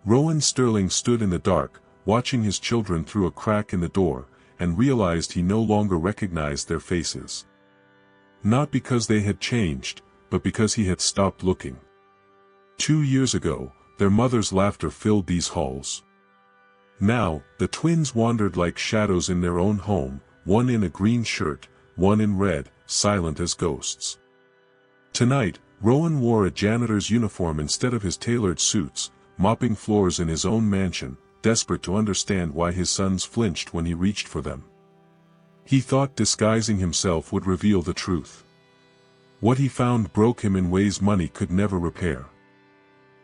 Rowan Sterling stood in the dark, watching his children through a crack in the door, and realized he no longer recognized their faces. Not because they had changed, but because he had stopped looking. 2 years ago, their mother's laughter filled these halls. Now, the twins wandered like shadows in their own home, one in a green shirt, one in red, silent as ghosts. Tonight, Rowan wore a janitor's uniform instead of his tailored suits, mopping floors in his own mansion, desperate to understand why his sons flinched when he reached for them. He thought disguising himself would reveal the truth. What he found broke him in ways money could never repair.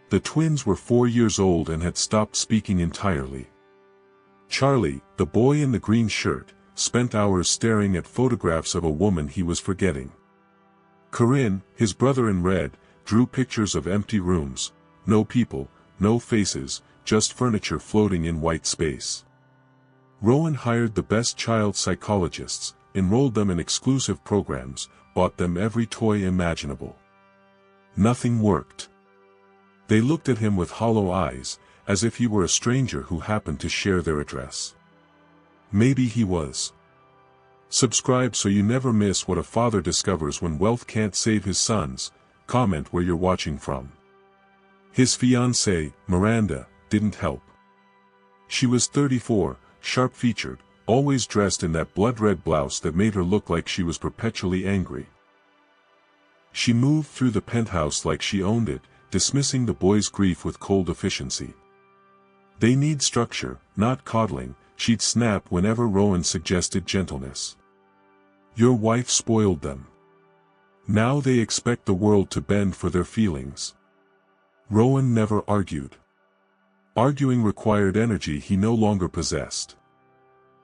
The twins were 4 years old and had stopped speaking entirely. Charlie, the boy in the green shirt, spent hours staring at photographs of a woman he was forgetting. Corinne, his brother in red, drew pictures of empty rooms, no people, no faces, just furniture floating in white space. Rowan hired the best child psychologists, enrolled them in exclusive programs, bought them every toy imaginable. Nothing worked. They looked at him with hollow eyes, as if he were a stranger who happened to share their address. Maybe he was. Subscribe so you never miss what a father discovers when wealth can't save his sons. Comment where you're watching from. His fiancée, Miranda, didn't help. She was 34, sharp-featured, always dressed in that blood-red blouse that made her look like she was perpetually angry. She moved through the penthouse like she owned it, dismissing the boys' grief with cold efficiency. They need structure, not coddling, she'd snap whenever Rowan suggested gentleness. Your wife spoiled them. Now they expect the world to bend for their feelings. Rowan never argued. Arguing required energy he no longer possessed.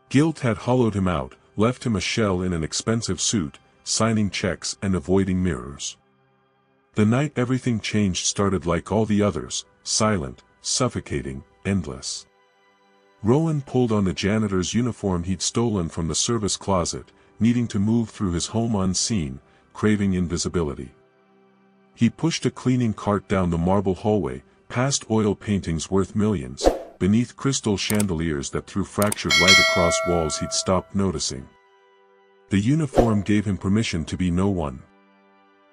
Guilt had hollowed him out, left him a shell in an expensive suit, signing checks and avoiding mirrors. The night everything changed started like all the others, silent, suffocating, endless. Rowan pulled on the janitor's uniform he'd stolen from the service closet, needing to move through his home unseen, craving invisibility. He pushed a cleaning cart down the marble hallway, past oil paintings worth millions, beneath crystal chandeliers that threw fractured light across walls he'd stopped noticing. The uniform gave him permission to be no one.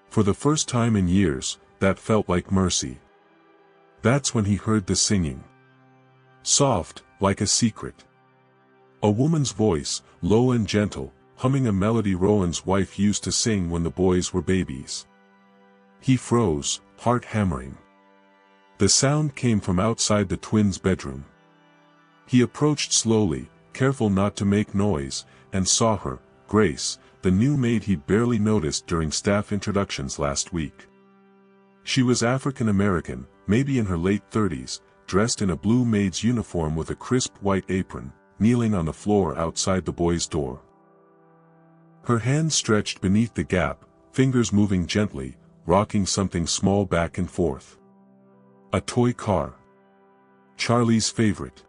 For the first time in years, that felt like mercy. That's when he heard the singing. Soft, like a secret. A woman's voice, low and gentle, humming a melody Rowan's wife used to sing when the boys were babies. He froze, heart hammering. The sound came from outside the twins' bedroom. He approached slowly, careful not to make noise, and saw her, Grace, the new maid he'd barely noticed during staff introductions last week. She was African American, maybe in her late 30s, dressed in a blue maid's uniform with a crisp white apron, kneeling on the floor outside the boys' door. Her hands stretched beneath the gap, fingers moving gently, rocking something small back and forth. A toy car. Charlie's favorite.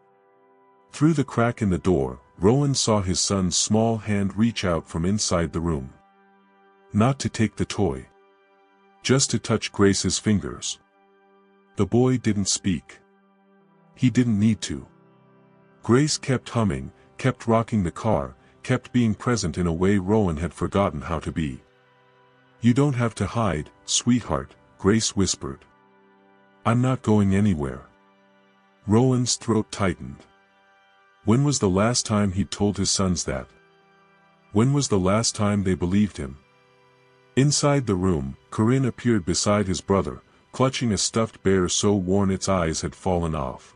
Through the crack in the door, Rowan saw his son's small hand reach out from inside the room. Not to take the toy. Just to touch Grace's fingers. The boy didn't speak. He didn't need to. Grace kept humming, kept rocking the car, kept being present in a way Rowan had forgotten how to be. You don't have to hide, sweetheart, Grace whispered. I'm not going anywhere. Rowan's throat tightened. When was the last time he'd told his sons that? When was the last time they believed him? Inside the room, Corinne appeared beside his brother, clutching a stuffed bear so worn its eyes had fallen off.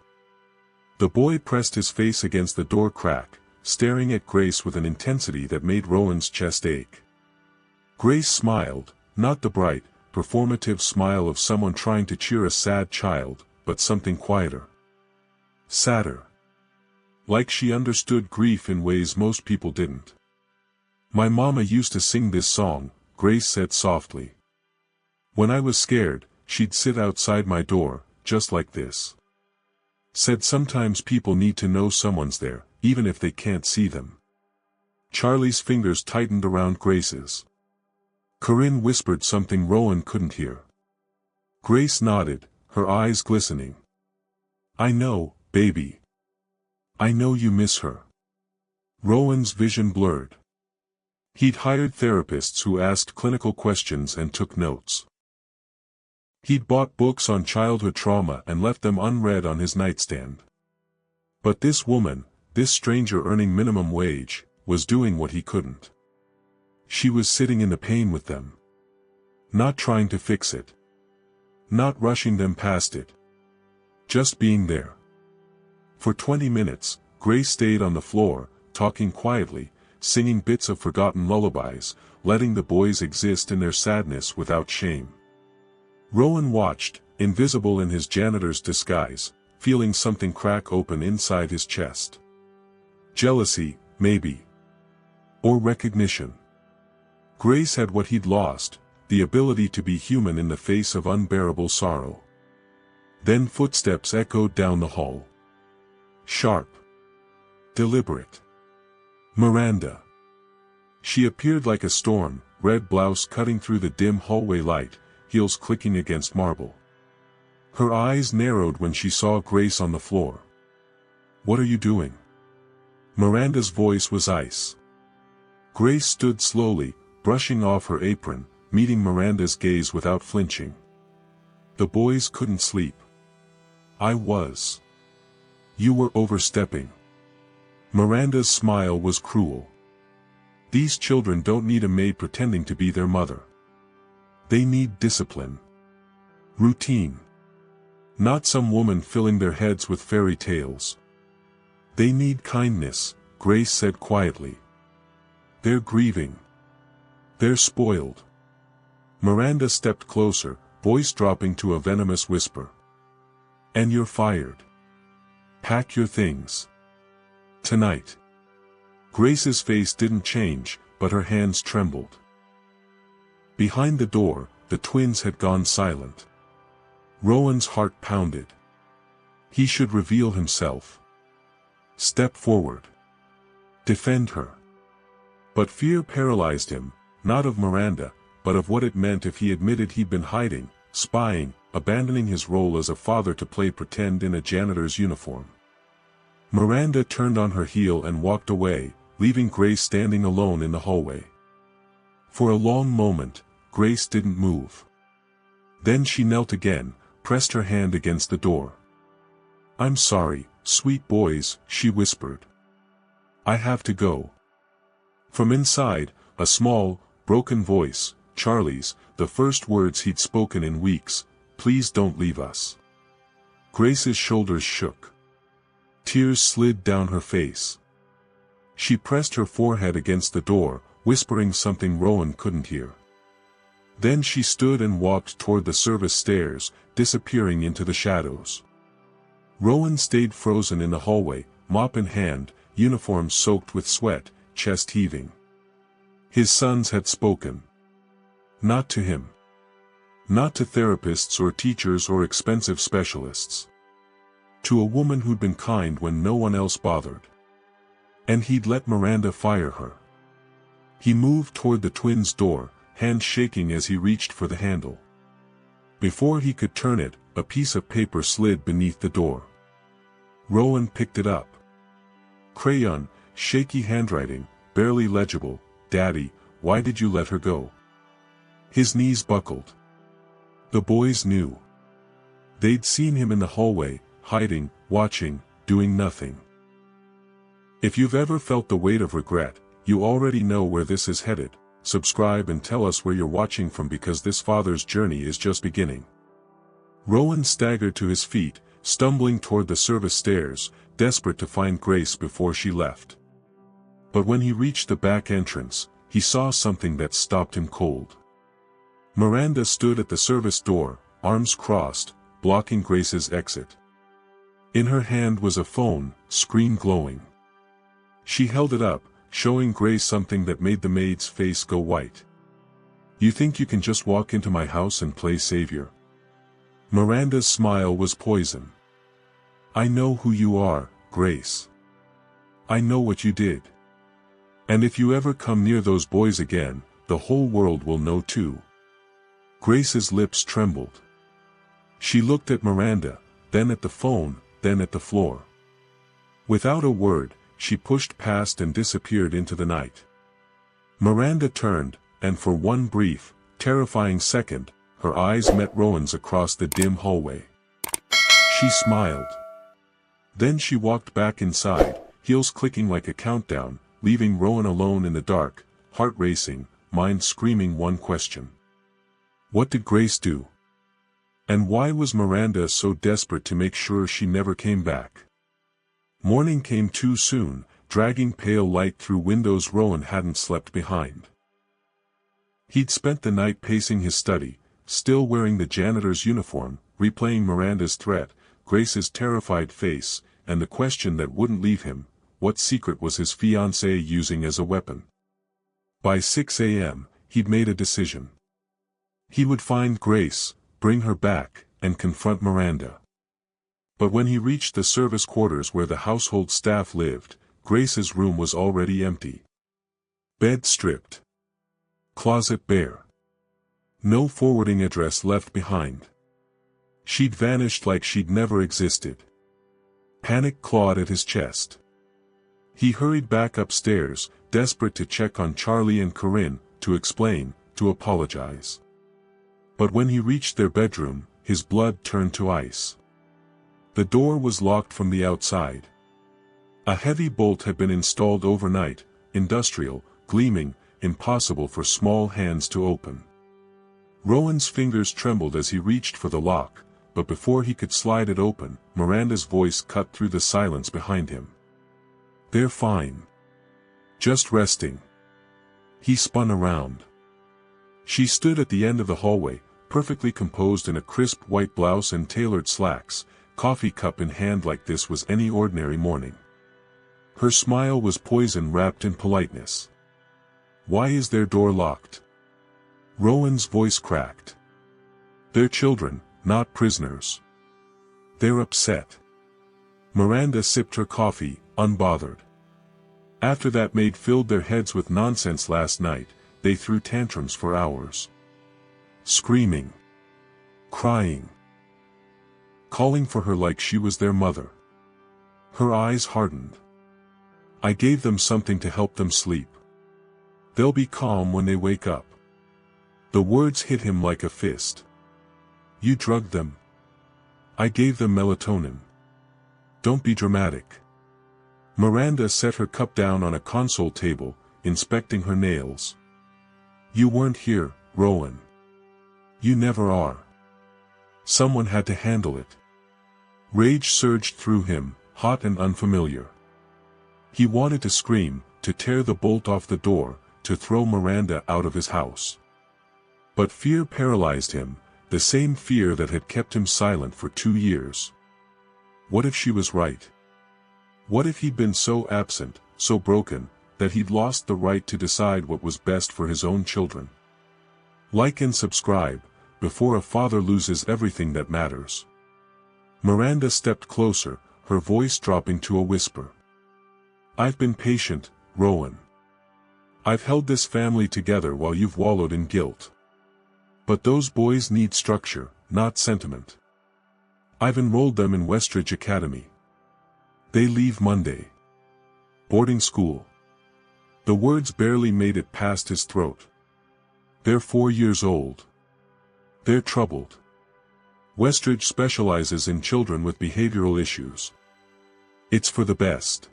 The boy pressed his face against the door crack, staring at Grace with an intensity that made Rowan's chest ache. Grace smiled, not the bright, performative smile of someone trying to cheer a sad child, but something quieter. Sadder. Like she understood grief in ways most people didn't. My mama used to sing this song, Grace said softly. When I was scared, she'd sit outside my door, just like this. Said sometimes people need to know someone's there, even if they can't see them. Charlie's fingers tightened around Grace's. Corinne whispered something Rowan couldn't hear. Grace nodded, her eyes glistening. I know, baby. I know you miss her. Rowan's vision blurred. He'd hired therapists who asked clinical questions and took notes. He'd bought books on childhood trauma and left them unread on his nightstand. But this woman, this stranger earning minimum wage, was doing what he couldn't. She was sitting in the pain with them. Not trying to fix it. Not rushing them past it. Just being there. For 20 minutes, Grace stayed on the floor, talking quietly, singing bits of forgotten lullabies, letting the boys exist in their sadness without shame. Rowan watched, invisible in his janitor's disguise, feeling something crack open inside his chest. Jealousy, maybe. Or recognition. Grace had what he'd lost, the ability to be human in the face of unbearable sorrow. Then footsteps echoed down the hall. Sharp. Deliberate. Miranda. She appeared like a storm, red blouse cutting through the dim hallway light, heels clicking against marble. Her eyes narrowed when she saw Grace on the floor. "What are you doing?" Miranda's voice was ice. Grace stood slowly, brushing off her apron, meeting Miranda's gaze without flinching. "The boys couldn't sleep. I was. You were overstepping." Miranda's smile was cruel. These children don't need a maid pretending to be their mother. They need discipline. Routine. Not some woman filling their heads with fairy tales. They need kindness, Grace said quietly. They're grieving. They're spoiled. Miranda stepped closer, voice dropping to a venomous whisper. "And you're fired. Pack your things. Tonight." Grace's face didn't change, but her hands trembled. Behind the door, the twins had gone silent. Rowan's heart pounded. He should reveal himself. Step forward. Defend her. But fear paralyzed him, not of Miranda, but of what it meant if he admitted he'd been hiding, spying, abandoning his role as a father to play pretend in a janitor's uniform. Miranda turned on her heel and walked away, leaving Grace standing alone in the hallway. For a long moment, Grace didn't move. Then she knelt again, pressed her hand against the door. "I'm sorry, sweet boys," she whispered. "I have to go." From inside, a small, broken voice, Charlie's, the first words he'd spoken in weeks, "Please don't leave us." Grace's shoulders shook. Tears slid down her face. She pressed her forehead against the door, whispering something Rowan couldn't hear. Then she stood and walked toward the service stairs, disappearing into the shadows. Rowan stayed frozen in the hallway, mop in hand, uniform soaked with sweat, chest heaving. His sons had spoken. Not to him. Not to therapists or teachers or expensive specialists. To a woman who'd been kind when no one else bothered. And he'd let Miranda fire her. He moved toward the twins' door, hand shaking as he reached for the handle. Before he could turn it, a piece of paper slid beneath the door. Rowan picked it up. Crayon, shaky handwriting, barely legible. "Daddy, why did you let her go?" His knees buckled. The boys knew. They'd seen him in the hallway, hiding, watching, doing nothing. If you've ever felt the weight of regret, you already know where this is headed. Subscribe and tell us where you're watching from, because this father's journey is just beginning. Rowan staggered to his feet, stumbling toward the service stairs, desperate to find Grace before she left. But when he reached the back entrance, he saw something that stopped him cold. Miranda stood at the service door, arms crossed, blocking Grace's exit. In her hand was a phone, screen glowing. She held it up, showing Grace something that made the maid's face go white. "You think you can just walk into my house and play savior?" Miranda's smile was poison. "I know who you are, Grace. I know what you did. And if you ever come near those boys again, the whole world will know too." Grace's lips trembled. She looked at Miranda, then at the phone, then at the floor. Without a word, she pushed past and disappeared into the night. Miranda turned, and for one brief, terrifying second, her eyes met Rowan's across the dim hallway. She smiled. Then she walked back inside, heels clicking like a countdown, leaving Rowan alone in the dark, heart racing, mind screaming one question. What did Grace do? And why was Miranda so desperate to make sure she never came back? Morning came too soon, dragging pale light through windows Rowan hadn't slept behind. He'd spent the night pacing his study, still wearing the janitor's uniform, replaying Miranda's threat, Grace's terrified face, and the question that wouldn't leave him, what secret was his fiancée using as a weapon? By 6 a.m., he'd made a decision. He would find Grace, bring her back, and confront Miranda. But when he reached the service quarters where the household staff lived, Grace's room was already empty. Bed stripped. Closet bare. No forwarding address left behind. She'd vanished like she'd never existed. Panic clawed at his chest. He hurried back upstairs, desperate to check on Charlie and Corinne, to explain, to apologize. But when he reached their bedroom, his blood turned to ice. The door was locked from the outside. A heavy bolt had been installed overnight, industrial, gleaming, impossible for small hands to open. Rowan's fingers trembled as he reached for the lock, but before he could slide it open, Miranda's voice cut through the silence behind him. They're fine. Just resting. He spun around. She stood at the end of the hallway, perfectly composed in a crisp white blouse and tailored slacks, coffee cup in hand like this was any ordinary morning. Her smile was poison wrapped in politeness. Why is their door locked? Rowan's voice cracked. They're children, not prisoners. They're upset. Miranda sipped her coffee, unbothered. After that Maid filled their heads with nonsense last night, they threw tantrums for hours. Screaming. Crying. Calling for her like she was their mother. Her eyes hardened. I gave them something to help them sleep. They'll be calm when they wake up. The words hit him like a fist. You drugged them. I gave them melatonin. Don't be dramatic. Miranda set her cup down on a console table, inspecting her nails. You weren't here, Rowan. You never are. Someone had to handle it. Rage surged through him, hot and unfamiliar. He wanted to scream, to tear the bolt off the door, to throw Miranda out of his house. But fear paralyzed him, the same fear that had kept him silent for 2 years. What if she was right? What if he'd been so absent, so broken, that he'd lost the right to decide what was best for his own children? Like and subscribe, before a father loses everything that matters. Miranda stepped closer, her voice dropping to a whisper. I've been patient, Rowan. I've held this family together while you've wallowed in guilt. But those boys need structure, not sentiment. I've enrolled them in Westridge Academy. They leave Monday. Boarding school. The words barely made it past his throat. They're 4 years old. They're troubled. Westridge specializes in children with behavioral issues. It's for the best.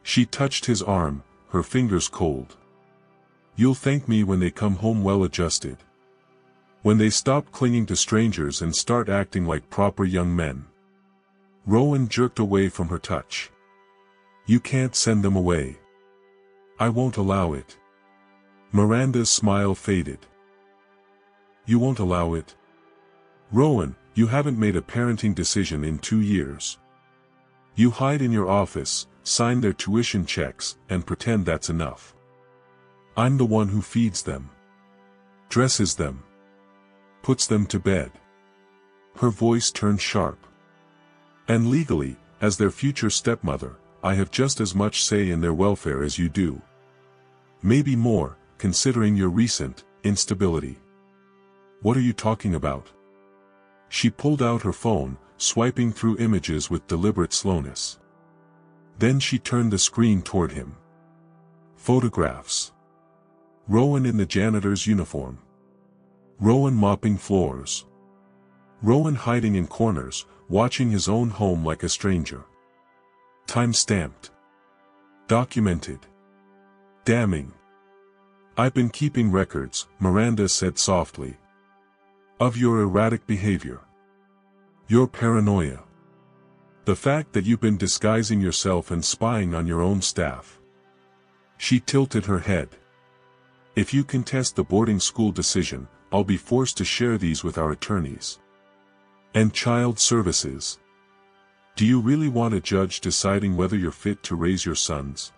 She touched his arm, her fingers cold. You'll thank me when they come home well adjusted. When they stop clinging to strangers and start acting like proper young men. Rowan jerked away from her touch. You can't send them away. I won't allow it. Miranda's smile faded. You won't allow it? Rowan, you haven't made a parenting decision in 2 years. You hide in your office, sign their tuition checks, and pretend that's enough. I'm the one who feeds them. Dresses them. Puts them to bed. Her voice turned sharp. And legally, as their future stepmother, I have just as much say in their welfare as you do. Maybe more, considering your recent instability. What are you talking about? She pulled out her phone, swiping through images with deliberate slowness. Then she turned the screen toward him. Photographs. Rowan in the janitor's uniform. Rowan mopping floors. Rowan hiding in corners, watching his own home like a stranger. Time-stamped. Documented. Damning. "I've been keeping records," Miranda said softly. "Of your erratic behavior. Your paranoia. The fact that you've been disguising yourself and spying on your own staff." She tilted her head. "If you contest the boarding school decision, I'll be forced to share these with our attorneys. And child services. Do you really want a judge deciding whether you're fit to raise your sons?"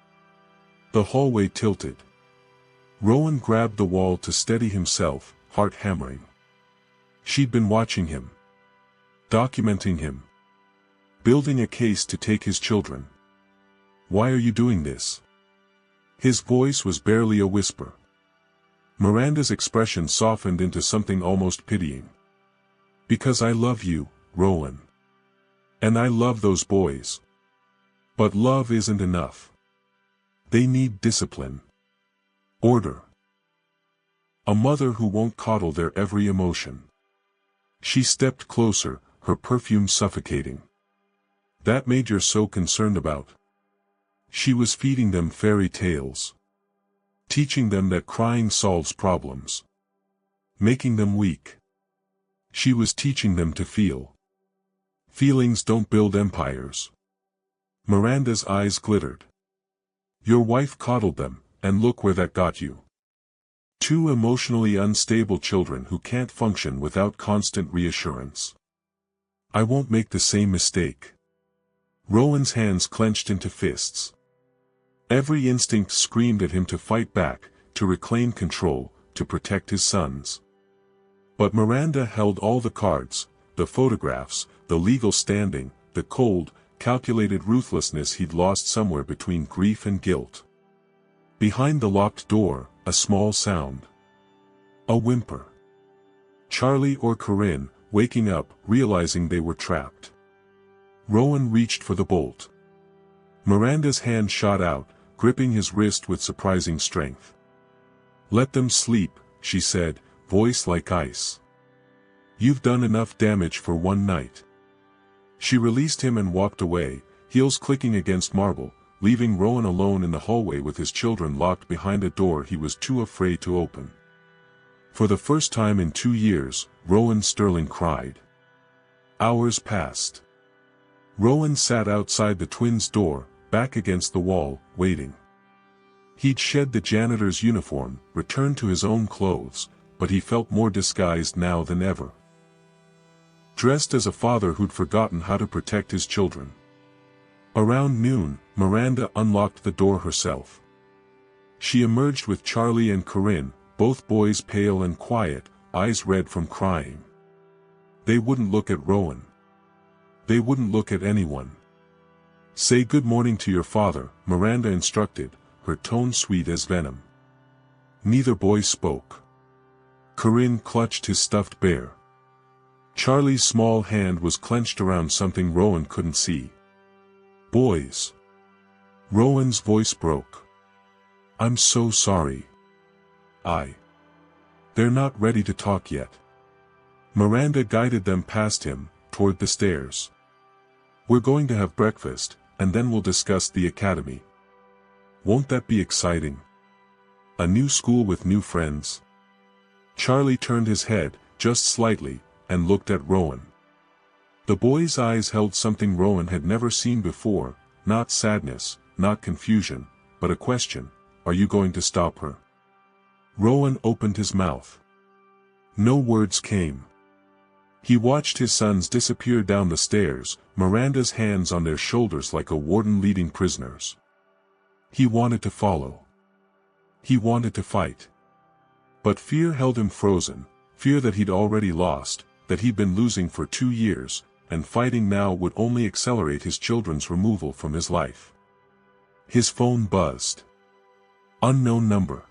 The hallway tilted. Rowan grabbed the wall to steady himself, heart hammering. She'd been watching him. Documenting him. Building a case to take his children. "Why are you doing this?" His voice was barely a whisper. Miranda's expression softened into something almost pitying. "Because I love you, Rowan. And I love those boys. But love isn't enough. They need discipline. Order. A mother who won't coddle their every emotion." She stepped closer, her perfume suffocating. "That maid you're so concerned about. She was feeding them fairy tales. Teaching them that crying solves problems. Making them weak. She was teaching them to feel. Feelings don't build empires." Miranda's eyes glittered. "Your wife coddled them, and look where that got you. Two emotionally unstable children who can't function without constant reassurance. I won't make the same mistake." Rowan's hands clenched into fists. Every instinct screamed at him to fight back, to reclaim control, to protect his sons. But Miranda held all the cards, the photographs, the legal standing, the cold, calculated ruthlessness he'd lost somewhere between grief and guilt. Behind the locked door, a small sound. A whimper. Charlie or Corinne, waking up, realizing they were trapped. Rowan reached for the bolt. Miranda's hand shot out, gripping his wrist with surprising strength. "Let them sleep," she said, voice like ice. "You've done enough damage for one night." She released him and walked away, heels clicking against marble, leaving Rowan alone in the hallway with his children locked behind a door he was too afraid to open. For the first time in 2 years, Rowan Sterling cried. Hours passed. Rowan sat outside the twins' door, back against the wall, waiting. He'd shed the janitor's uniform, returned to his own clothes, but he felt more disguised now than ever. Dressed as a father who'd forgotten how to protect his children. Around noon, Miranda unlocked the door herself. She emerged with Charlie and Corinne, both boys pale and quiet, eyes red from crying. They wouldn't look at Rowan. They wouldn't look at anyone. "Say good morning to your father," Miranda instructed, her tone sweet as venom. Neither boy spoke. Corinne clutched his stuffed bear. Charlie's small hand was clenched around something Rowan couldn't see. "Boys." Rowan's voice broke. "I'm so sorry. They're not ready to talk yet." Miranda guided them past him, toward the stairs. "We're going to have breakfast, and then we'll discuss the academy. Won't that be exciting? A new school with new friends." Charlie turned his head, just slightly, and looked at Rowan. The boy's eyes held something Rowan had never seen before, not sadness, not confusion, but a question: "Are you going to stop her?" Rowan opened his mouth. No words came. He watched his sons disappear down the stairs, Miranda's hands on their shoulders like a warden leading prisoners. He wanted to follow. He wanted to fight. But fear held him frozen, fear that he'd already lost, that he'd been losing for 2 years, and fighting now would only accelerate his children's removal from his life. His phone buzzed. Unknown number.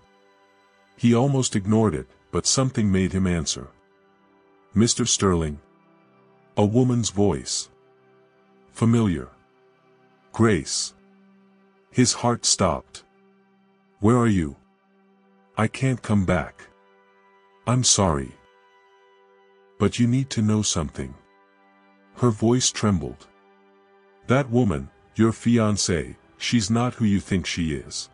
He almost ignored it, but something made him answer. "Mr. Sterling?" A woman's voice. Familiar. Grace. His heart stopped. Where are you? I can't come back. I'm sorry. But you need to know something. Her voice trembled. That woman, your fiancée, she's not who you think she is.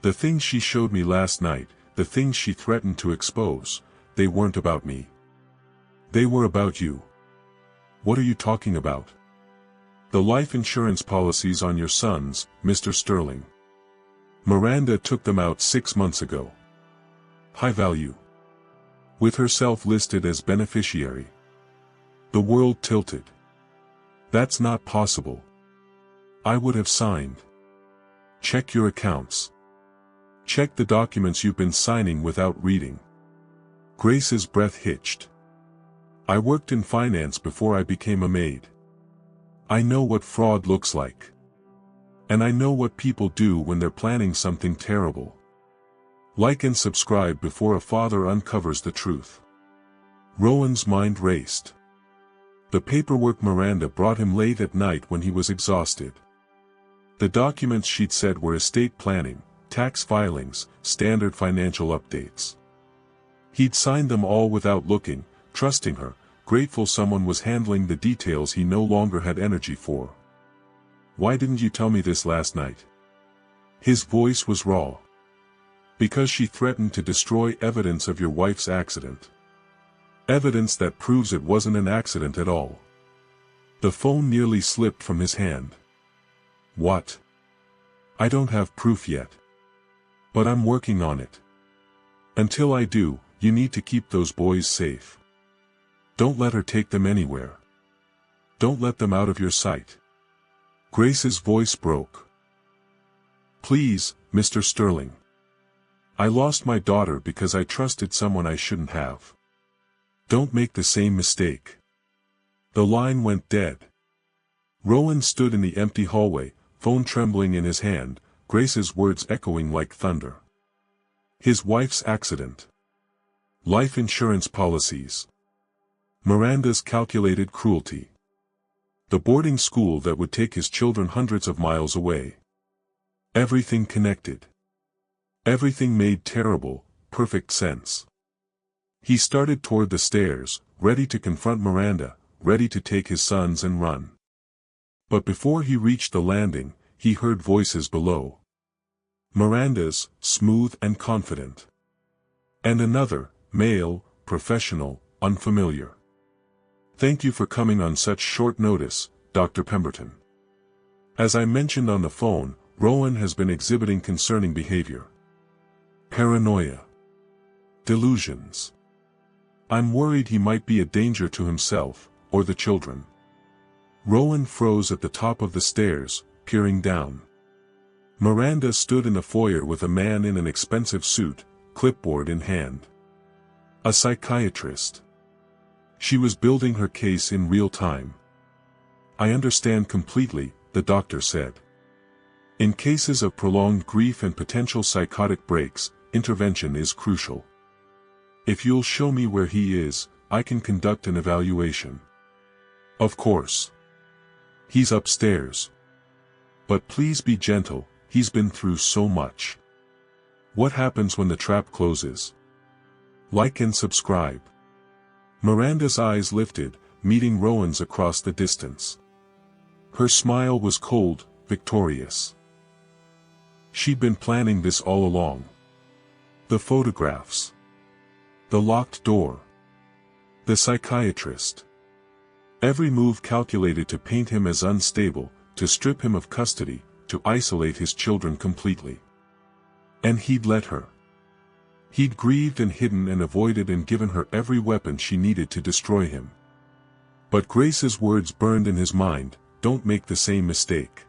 The things she showed me last night, the things she threatened to expose, they weren't about me. They were about you. What are you talking about? The life insurance policies on your sons, Mr. Sterling. Miranda took them out 6 months ago. High value. With herself listed as beneficiary. The world tilted. That's not possible. I would have signed. Check your accounts. Check the documents you've been signing without reading. Grace's breath hitched. I worked in finance before I became a maid. I know what fraud looks like. And I know what people do when they're planning something terrible. Like and subscribe before a father uncovers the truth. Rowan's mind raced. The paperwork Miranda brought him late at night when he was exhausted. The documents she'd said were estate planning, tax filings, standard financial updates. He'd signed them all without looking, trusting her, grateful someone was handling the details he no longer had energy for. Why didn't you tell me this last night? His voice was raw. Because she threatened to destroy evidence of your wife's accident. Evidence that proves it wasn't an accident at all. The phone nearly slipped from his hand. What? I don't have proof yet. But I'm working on it. Until I do, you need to keep those boys safe. Don't let her take them anywhere. Don't let them out of your sight. Grace's voice broke. Please, Mr. Sterling. I lost my daughter because I trusted someone I shouldn't have. Don't make the same mistake. The line went dead. Rowan stood in the empty hallway, phone trembling in his hand, Grace's words echoing like thunder. His wife's accident. Life insurance policies. Miranda's calculated cruelty. The boarding school that would take his children hundreds of miles away. Everything connected. Everything made terrible, perfect sense. He started toward the stairs, ready to confront Miranda, ready to take his sons and run. But before he reached the landing, he heard voices below. Miranda's, smooth and confident. And another, male, professional, unfamiliar. Thank you for coming on such short notice, Dr. Pemberton. As I mentioned on the phone, Rowan has been exhibiting concerning behavior. Paranoia. Delusions. I'm worried he might be a danger to himself, or the children. Rowan froze at the top of the stairs, peering down. Miranda stood in the foyer with a man in an expensive suit, clipboard in hand. A psychiatrist. She was building her case in real time. I understand completely, the doctor said. In cases of prolonged grief and potential psychotic breaks, intervention is crucial. If you'll show me where he is, I can conduct an evaluation. Of course. He's upstairs. But please be gentle, he's been through so much. What happens when the trap closes? Like and subscribe. Miranda's eyes lifted, meeting Rowan's across the distance. Her smile was cold, victorious. She'd been planning this all along. The photographs. The locked door. The psychiatrist. Every move calculated to paint him as unstable, to strip him of custody, to isolate his children completely. And he'd let her. He'd grieved and hidden and avoided and given her every weapon she needed to destroy him. But Grace's words burned in his mind, don't make the same mistake.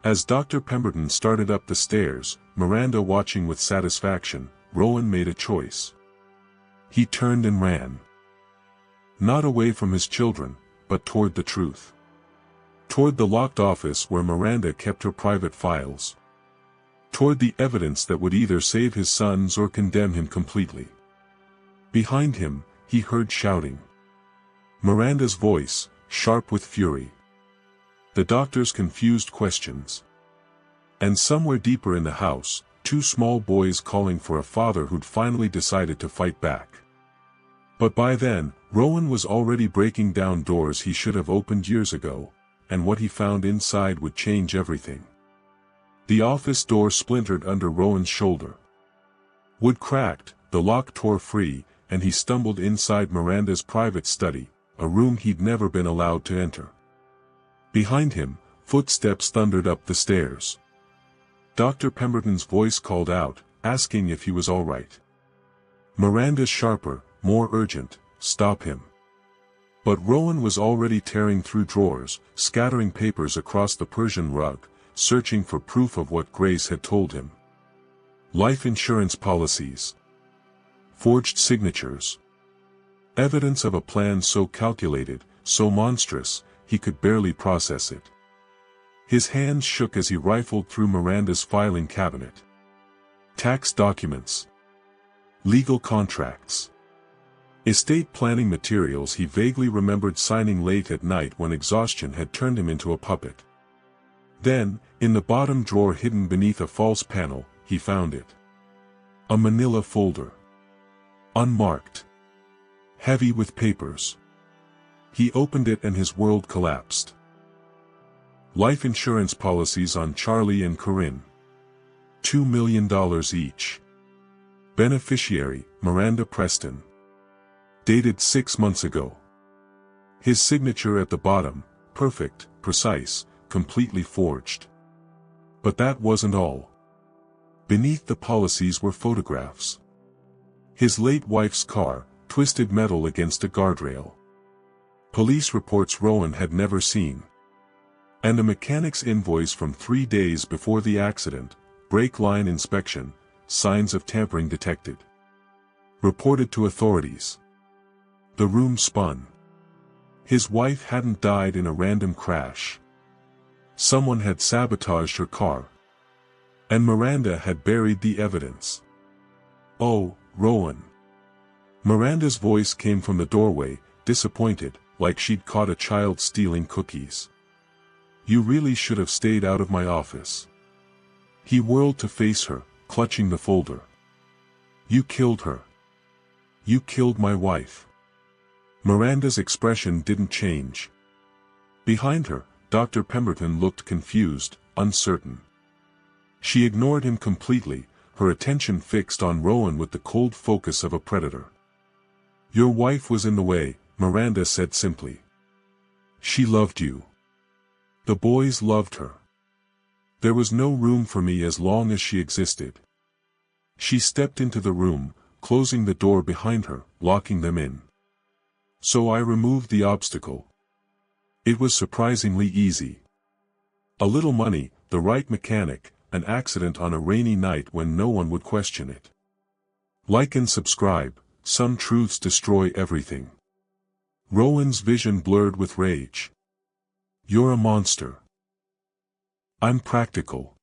As Dr. Pemberton started up the stairs, Miranda watching with satisfaction, Rowan made a choice. He turned and ran. Not away from his children, but toward the truth. Toward the locked office where Miranda kept her private files. Toward the evidence that would either save his sons or condemn him completely. Behind him, he heard shouting. Miranda's voice, sharp with fury. The doctor's confused questions. And somewhere deeper in the house, two small boys calling for a father who'd finally decided to fight back. But by then, Rowan was already breaking down doors he should have opened years ago, and what he found inside would change everything. The office door splintered under Rowan's shoulder. Wood cracked, the lock tore free, and he stumbled inside Miranda's private study, a room he'd never been allowed to enter. Behind him, footsteps thundered up the stairs. Dr. Pemberton's voice called out, asking if he was all right. Miranda's sharper, more urgent, "Stop him." But Rowan was already tearing through drawers, scattering papers across the Persian rug, searching for proof of what Grace had told him. Life insurance policies. Forged signatures. Evidence of a plan so calculated, so monstrous, he could barely process it. His hands shook as he rifled through Miranda's filing cabinet. Tax documents. Legal contracts. Estate planning materials he vaguely remembered signing late at night when exhaustion had turned him into a puppet. Then, in the bottom drawer hidden beneath a false panel, he found it. A manila folder. Unmarked. Heavy with papers. He opened it and his world collapsed. Life insurance policies on Charlie and Corinne. $2 million each. Beneficiary, Miranda Preston. Dated 6 months ago. His signature at the bottom, perfect, precise, completely forged. But that wasn't all. Beneath the policies were photographs. His late wife's car, twisted metal against a guardrail. Police reports Rowan had never seen. And a mechanic's invoice from 3 days before the accident, brake line inspection, signs of tampering detected. Reported to authorities. The room spun. His wife hadn't died in a random crash. Someone had sabotaged her car. And Miranda had buried the evidence. "Oh, Rowan." Miranda's voice came from the doorway, disappointed, like she'd caught a child stealing cookies. "You really should have stayed out of my office." He whirled to face her, clutching the folder. "You killed her. You killed my wife." Miranda's expression didn't change. Behind her, Dr. Pemberton looked confused, uncertain. She ignored him completely, her attention fixed on Rowan with the cold focus of a predator. "Your wife was in the way," Miranda said simply. "She loved you. The boys loved her. There was no room for me as long as she existed." She stepped into the room, closing the door behind her, locking them in. "So I removed the obstacle. It was surprisingly easy. A little money, the right mechanic, an accident on a rainy night when no one would question it. Like and subscribe, some truths destroy everything." Rowan's vision blurred with rage. "You're a monster." "I'm practical."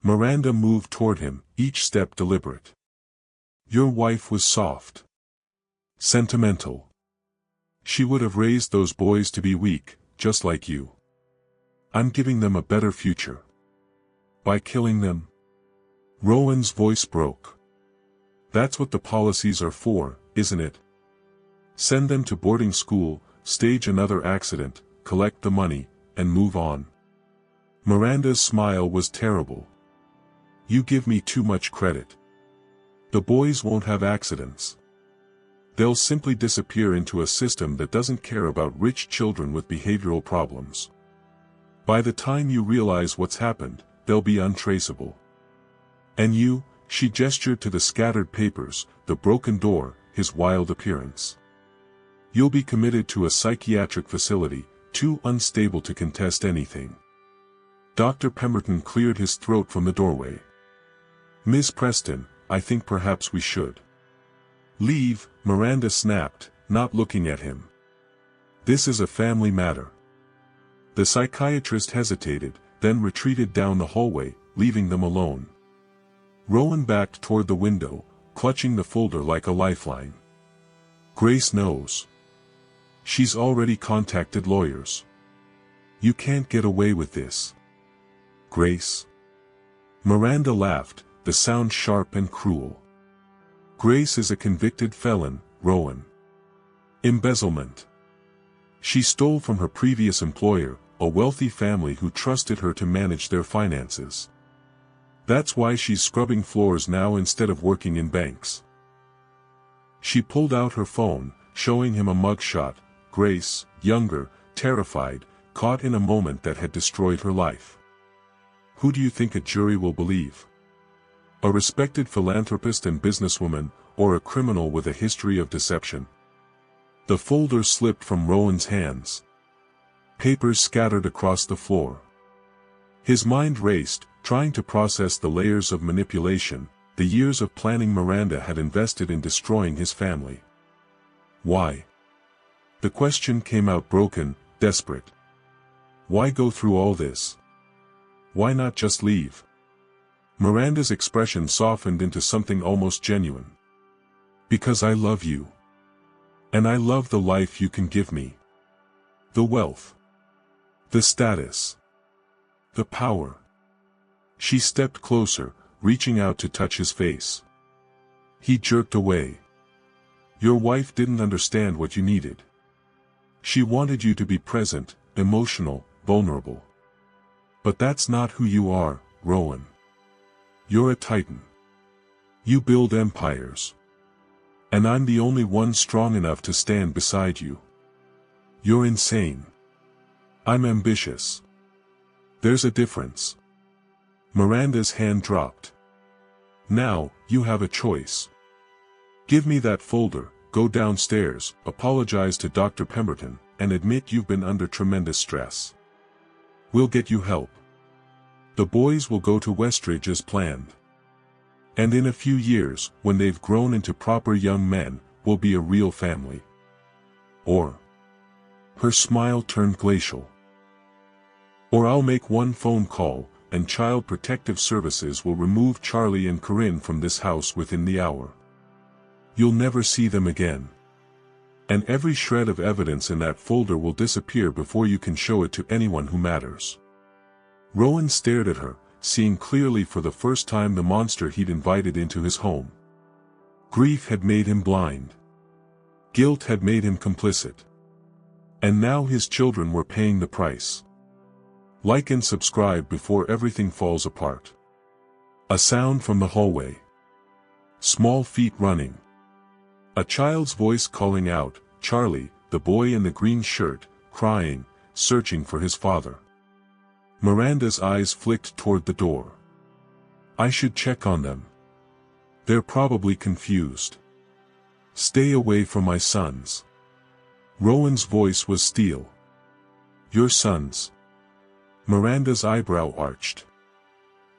Miranda moved toward him, each step deliberate. "Your wife was soft. Sentimental. She would have raised those boys to be weak, just like you. I'm giving them a better future. By killing them." Rowan's voice broke. "That's what the policies are for, isn't it? Send them to boarding school, stage another accident, collect the money, and move on." Miranda's smile was terrible. "You give me too much credit. The boys won't have accidents. They'll simply disappear into a system that doesn't care about rich children with behavioral problems. By the time you realize what's happened, they'll be untraceable. And you," she gestured to the scattered papers, the broken door, his wild appearance. "You'll be committed to a psychiatric facility, too unstable to contest anything." Dr. Pemberton cleared his throat from the doorway. "Miss Preston, I think perhaps we should." "Leave," Miranda snapped, not looking at him. "This is a family matter." The psychiatrist hesitated, then retreated down the hallway, leaving them alone. Rowan backed toward the window, clutching the folder like a lifeline. "Grace knows. She's already contacted lawyers. You can't get away with this. Grace? Miranda laughed, the sound sharp and cruel. Grace is a convicted felon, Rowan. Embezzlement. She stole from her previous employer, a wealthy family who trusted her to manage their finances. That's why she's scrubbing floors now instead of working in banks. She pulled out her phone, showing him a mugshot. Grace, younger, terrified, caught in a moment that had destroyed her life. Who do you think a jury will believe? A respected philanthropist and businesswoman, or a criminal with a history of deception? The folder slipped from Rowan's hands. Papers scattered across the floor. His mind raced, trying to process the layers of manipulation, the years of planning Miranda had invested in destroying his family. Why? The question came out broken, desperate. Why go through all this? Why not just leave? Miranda's expression softened into something almost genuine. Because I love you. And I love the life you can give me. The wealth. The status. The power. She stepped closer, reaching out to touch his face. He jerked away. Your wife didn't understand what you needed. She wanted you to be present, emotional, vulnerable. But that's not who you are, Rowan. You're a titan. You build empires. And I'm the only one strong enough to stand beside you. You're insane. I'm ambitious. There's a difference. Miranda's hand dropped. Now, you have a choice. Give me that folder, go downstairs, apologize to Dr. Pemberton, and admit you've been under tremendous stress. We'll get you help. The boys will go to Westridge as planned. And in a few years, when they've grown into proper young men, we'll be a real family. Or. Her smile turned glacial. Or I'll make one phone call, and Child Protective Services will remove Charlie and Corinne from this house within the hour. You'll never see them again. And every shred of evidence in that folder will disappear before you can show it to anyone who matters. Rowan stared at her, seeing clearly for the first time the monster he'd invited into his home. Grief had made him blind. Guilt had made him complicit. And now his children were paying the price. Like and subscribe before everything falls apart. A sound from the hallway. Small feet running. A child's voice calling out, Charlie, the boy in the green shirt, crying, searching for his father. Miranda's eyes flicked toward the door. I should check on them. They're probably confused. Stay away from my sons. Rowan's voice was steel. Your sons. Miranda's eyebrow arched.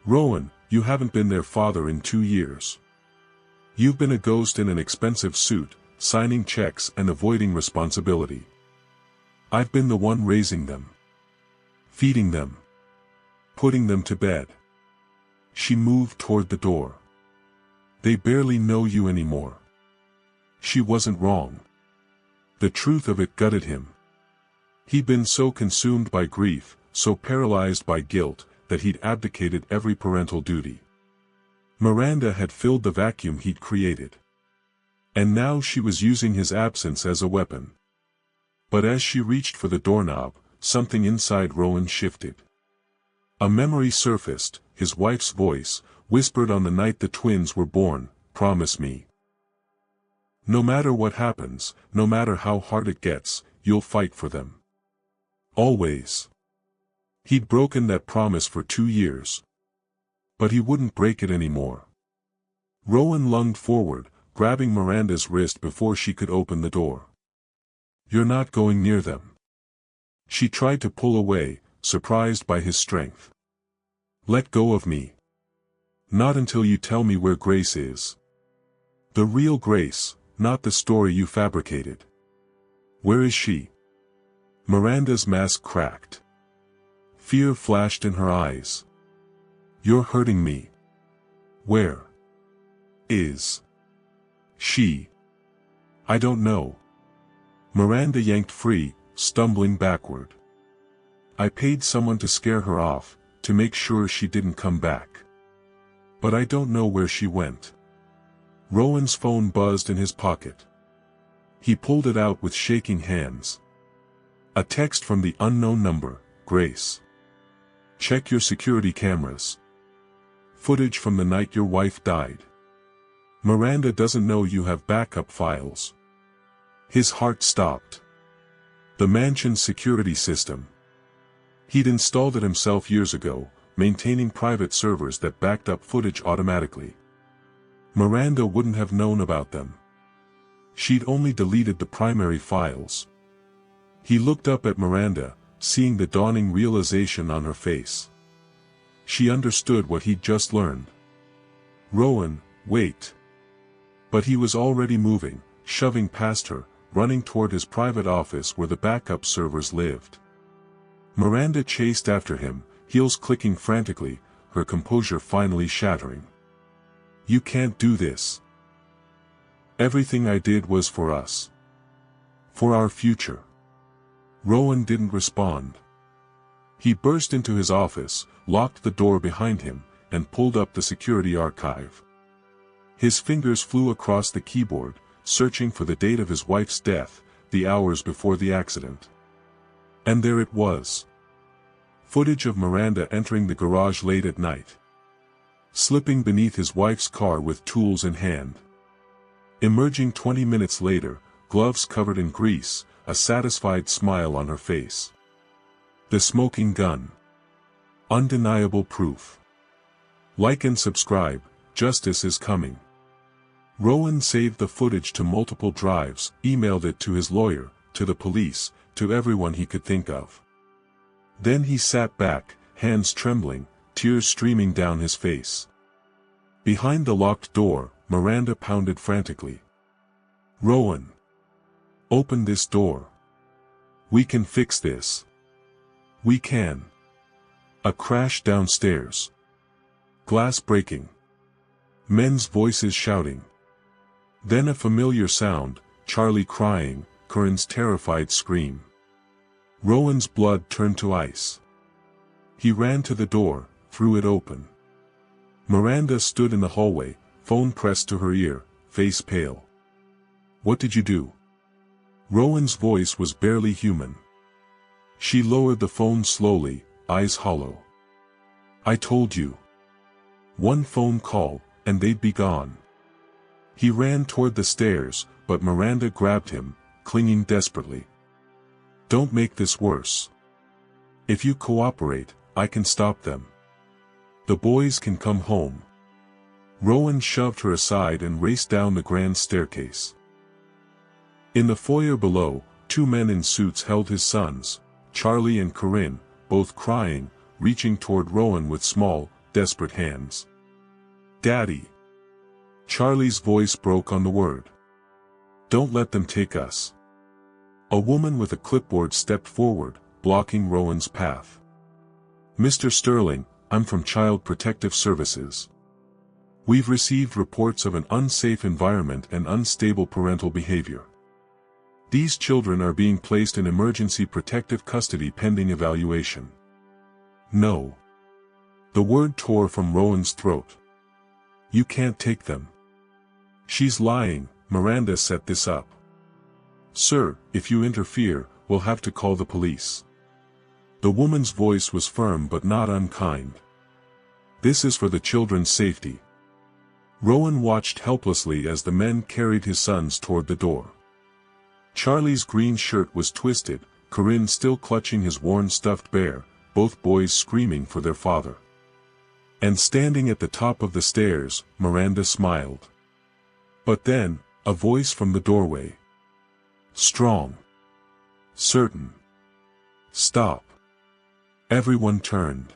Rowan, you haven't been their father in 2 years. You've been a ghost in an expensive suit, signing checks and avoiding responsibility. I've been the one raising them. Feeding them. Putting them to bed. She moved toward the door. They barely know you anymore. She wasn't wrong. The truth of it gutted him. He'd been so consumed by grief, so paralyzed by guilt, that he'd abdicated every parental duty. Miranda had filled the vacuum he'd created. And now she was using his absence as a weapon. But as she reached for the doorknob, something inside Rowan shifted. A memory surfaced, his wife's voice, whispered on the night the twins were born, promise me. No matter what happens, no matter how hard it gets, you'll fight for them. Always. He'd broken that promise for 2 years. But he wouldn't break it anymore. Rowan lunged forward, grabbing Miranda's wrist before she could open the door. You're not going near them. She tried to pull away, surprised by his strength. Let go of me. Not until you tell me where Grace is. The real Grace, not the story you fabricated. Where is she? Miranda's mask cracked. Fear flashed in her eyes. You're hurting me. Where is she? I don't know. Miranda yanked free, stumbling backward. I paid someone to scare her off, to make sure she didn't come back. But I don't know where she went. Rowan's phone buzzed in his pocket. He pulled it out with shaking hands. A text from the unknown number, Grace. Check your security cameras. Footage from the night your wife died. Miranda doesn't know you have backup files. His heart stopped. The mansion's security system. He'd installed it himself years ago, maintaining private servers that backed up footage automatically. Miranda wouldn't have known about them. She'd only deleted the primary files. He looked up at Miranda, seeing the dawning realization on her face. She understood what he'd just learned. Rowan, wait. But he was already moving, shoving past her, running toward his private office where the backup servers lived. Miranda chased after him, heels clicking frantically, her composure finally shattering. You can't do this. Everything I did was for us. For our future. Rowan didn't respond. He burst into his office, locked the door behind him, and pulled up the security archive. His fingers flew across the keyboard, searching for the date of his wife's death, the hours before the accident. And there it was. Footage of Miranda entering the garage late at night. Slipping beneath his wife's car with tools in hand. Emerging 20 minutes later, gloves covered in grease, a satisfied smile on her face. The smoking gun. Undeniable proof. Like and subscribe, justice is coming. Rowan saved the footage to multiple drives, emailed it to his lawyer, to the police, to everyone he could think of. Then he sat back, hands trembling, tears streaming down his face. Behind the locked door, Miranda pounded frantically. Rowan. Open this door. We can fix this. We can. A crash downstairs. Glass breaking. Men's voices shouting. Then a familiar sound, Charlie crying, Corinne's terrified scream. Rowan's blood turned to ice. He ran to the door, threw it open. Miranda stood in the hallway, phone pressed to her ear, face pale. What did you do? Rowan's voice was barely human. She lowered the phone slowly, eyes hollow. I told you. One phone call, and they'd be gone. He ran toward the stairs, but Miranda grabbed him, clinging desperately. Don't make this worse. If you cooperate, I can stop them. The boys can come home. Rowan shoved her aside and raced down the grand staircase. In the foyer below, two men in suits held his sons, Charlie and Corinne, both crying, reaching toward Rowan with small, desperate hands. Daddy. Charlie's voice broke on the word. Don't let them take us. A woman with a clipboard stepped forward, blocking Rowan's path. Mr. Sterling, I'm from Child Protective Services. We've received reports of an unsafe environment and unstable parental behavior. These children are being placed in emergency protective custody pending evaluation. No. The word tore from Rowan's throat. You can't take them. She's lying, Miranda set this up. Sir, if you interfere, we'll have to call the police. The woman's voice was firm but not unkind. This is for the children's safety. Rowan watched helplessly as the men carried his sons toward the door. Charlie's green shirt was twisted, Corinne still clutching his worn stuffed bear, both boys screaming for their father. And standing at the top of the stairs, Miranda smiled. But then, a voice from the doorway. Strong. Certain. Stop. Everyone turned.